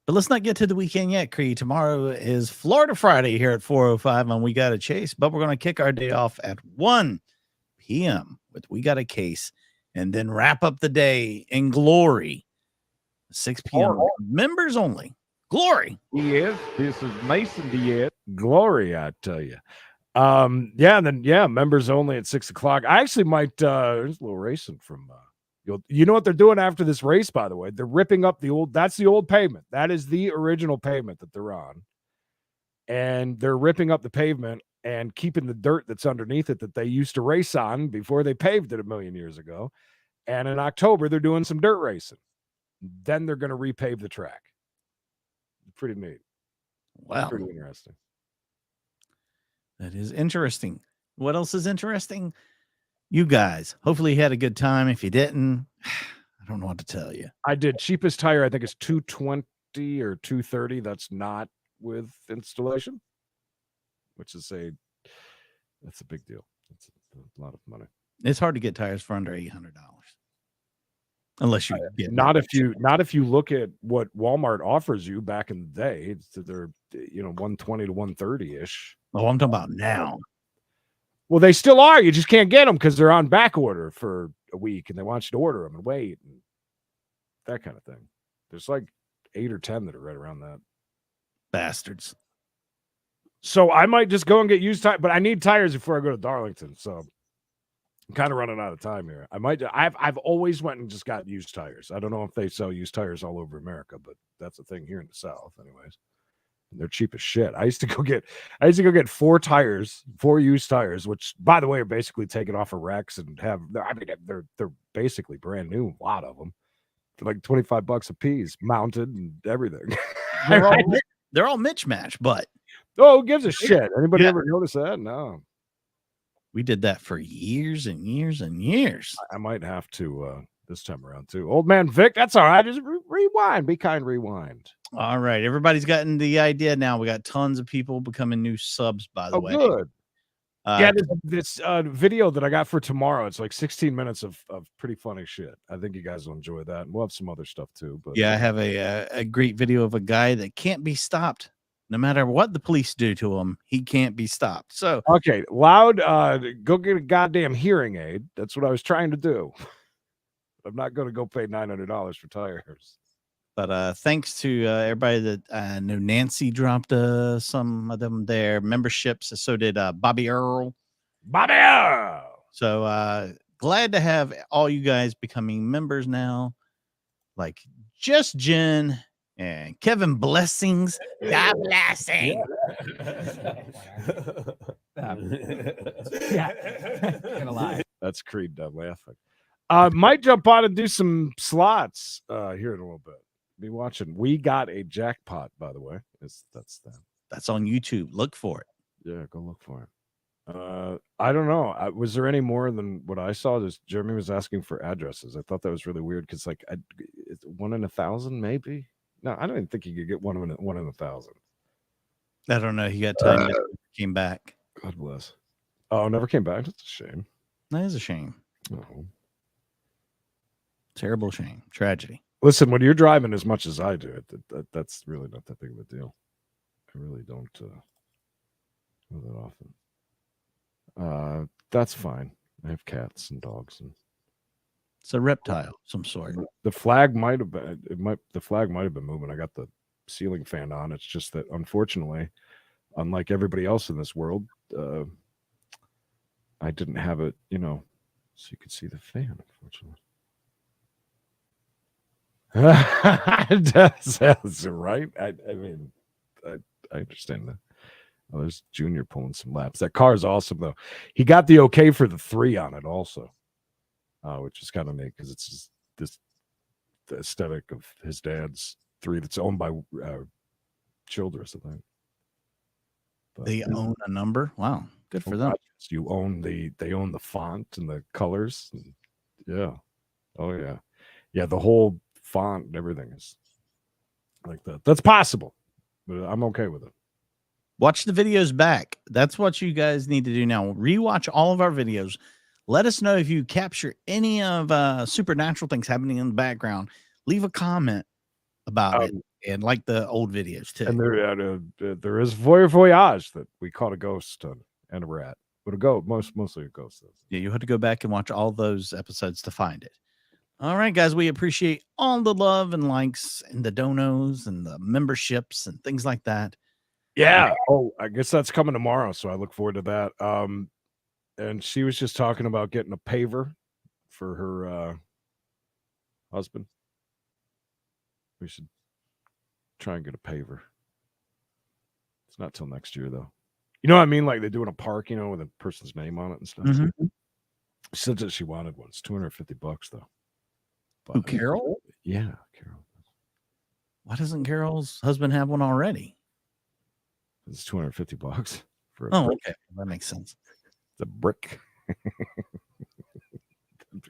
But let's not get to the weekend yet, Cree. Tomorrow is Florida Friday here at 4:05 on We Got a Chase, but we're going to kick our day off at 1 p.m. with We Got a Case and then wrap up the day in glory. 6 p.m. Members only. Glory. This is Mason Diet. Glory, I tell you. And then members only at 6 o'clock. I actually might there's a little racing from you know what they're doing after this race, by the way? They're ripping up that's the old pavement. That is the original pavement that they're on. And they're ripping up the pavement and keeping the dirt that's underneath it that they used to race on before they paved it a million years ago. And in October, they're doing some dirt racing. Then they're going to repave the track. Pretty neat. Wow. Pretty interesting. That is interesting. What else is interesting? You guys, hopefully you had a good time. If you didn't, I don't know what to tell you. I did. Cheapest tire, I think, is $220 or $230. That's not with installation, which is that's a big deal. It's a lot of money. It's hard to get tires for under $800. Unless you get not if you look at what Walmart offers you back in the day. They're 120 to 130 ish. Oh, I'm talking about now. Well, they still are. You just can't get them because they're on back order for a week, and they want you to order them and wait and that kind of thing. There's like 8 or 10 that are right around that. Bastards. So I might just go and get used tires, but I need tires before I go to Darlington. So I'm kind of running out of time here. I've always went and just got used tires. I don't know if they sell used tires all over America, but that's a thing here in the South, anyways. And they're cheap as shit. I used to go get 4 used tires, which, by the way, are basically taken off of wrecks and they're basically brand new. A lot of them, they're like $25 a piece, mounted and everything. They're all mismatched, but who gives a shit? Anybody ever notice that? No. We did that for years and years and years. I might have to this time around too. Old man Vic, that's all right. Just rewind. Be kind, rewind. All right. Everybody's gotten the idea now. We got tons of people becoming new subs, by the way. Good. This video that I got for tomorrow, it's like 16 minutes of pretty funny shit. I think you guys will enjoy that. And we'll have some other stuff too. But I have a great video of a guy that can't be stopped. No matter what the police do to him, he can't be stopped. So okay, Loud, go get a goddamn hearing aid. That's what I was trying to do. I'm not going to go pay $900 for tires. But thanks to everybody that I know. Nancy dropped some of them their memberships. So did Bobby Earl. Bobby Earl. So glad to have all you guys becoming members now. Like Just Jen and Kevin Blessings. God blessing. Gonna lie. That's Creed laughing. Might jump on and do some slots here in a little bit. Be watching. We got a jackpot, by the way. That's on YouTube. Look for it. Yeah, go look for it. I don't know. Was there any more than what I saw? Jeremy was asking for addresses. I thought that was really weird because, like, it's 1 in 1,000, maybe. No, I don't even think you could get 1 in 1,000. I don't know. He got time. Came back. God bless. Oh, never came back. That's a shame. That is a shame. Oh. Terrible shame. Tragedy. Listen, when you're driving as much as I do, that's really not that big of a deal. I really don't do that often. That's fine. I have cats and dogs, and it's a reptile of some sort. The flag might have been. The flag might have been moving. I got the ceiling fan on. It's just that, unfortunately, unlike everybody else in this world, I didn't have it. So you could see the fan. Unfortunately. That's right. I mean, I understand that. Oh, there's Junior pulling some laps. That car is awesome, though. He got the okay for the 3 on it also, which is kind of neat because it's just the aesthetic of his dad's 3 that's owned by Childress, I think. But, they own a number. Wow, good for them. They own the font and the colors. And, yeah. Oh yeah. Yeah. The whole font and everything is like that. That's possible, but I'm okay with it. Watch the videos back. That's what you guys need to do now. Rewatch all of our videos. Let us know if you capture any of supernatural things happening in the background. Leave a comment about it. And like the old videos too. And there is voyage that we caught a ghost and a rat, but mostly a ghost. Yeah, you have to go back and watch all those episodes to find it. All right, guys, we appreciate all the love and likes and the donos and the memberships and things like that. Yeah. Oh, I guess that's coming tomorrow, so I look forward to that. And she was just talking about getting a paver for her husband. We should try and get a paver. It's not till next year, though. You know what I mean? Like they do in a park, with a person's name on it and stuff. Mm-hmm. She said that she wanted one. It's $250 though. Who, Carol? Yeah, Carol. Why doesn't Carol's husband have one already? It's $250 for. Oh, okay, that makes sense. It's a brick.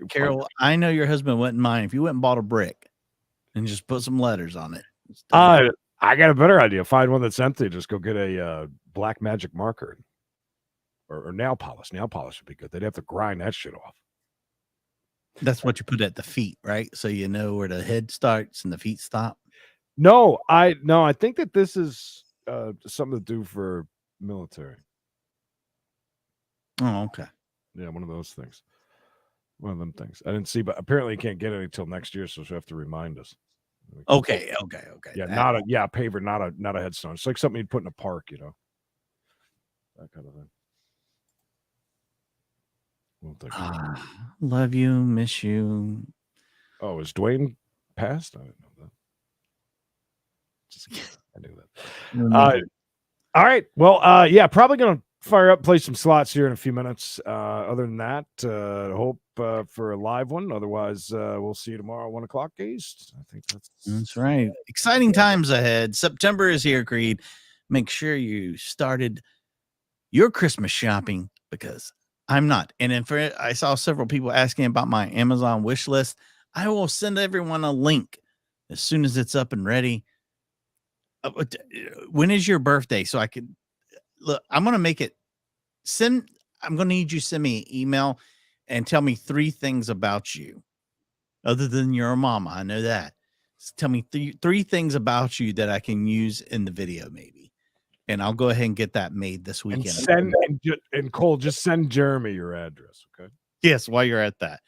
Carol, I know your husband wouldn't mind if you went and bought a brick and just put some letters on it. I got a better idea. Find one that's empty. Just go get a black magic marker or nail polish. Nail polish would be good. They'd have to grind that shit off. That's what you put at the feet, right? So you know where the head starts and the feet stop. No, I think that this is something to do for military. Oh, okay. Yeah, one of those things. One of them things. I didn't see, but apparently you can't get it until next year, so she'll have to remind us. Okay. Yeah, paver, not a headstone. It's like something you'd put in a park, that kind of thing. Love you, miss you. Oh, is Dwayne passed? I didn't know that. I knew that. All right. Well, yeah, probably gonna fire up, play some slots here in a few minutes. Other than that, hope for a live one. Otherwise, we'll see you tomorrow, 1 o'clock East. I think that's right. Exciting times ahead. September is here, Creed. Make sure you started your Christmas shopping because I'm not. And I saw several people asking about my Amazon wish list. I will send everyone a link as soon as it's up and ready. When is your birthday? So I could look. I'm going to make it I'm going to need you to send me an email and tell me 3 things about you other than your mama. I know that. Tell me three things about you that I can use in the video, maybe. And I'll go ahead and get that made this weekend. And Cole, just send Jeremy your address, okay? Yes, while you're at that.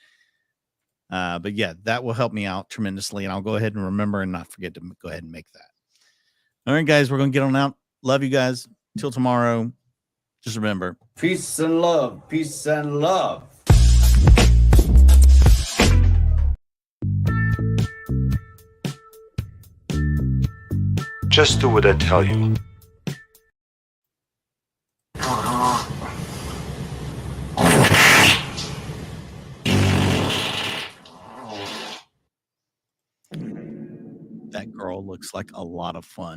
But yeah, that will help me out tremendously. And I'll go ahead and remember and not forget to go ahead and make that. All right, guys, we're going to get on out. Love you guys. Till tomorrow. Just remember. Peace and love. Peace and love. Just do what I tell you. That girl looks like a lot of fun.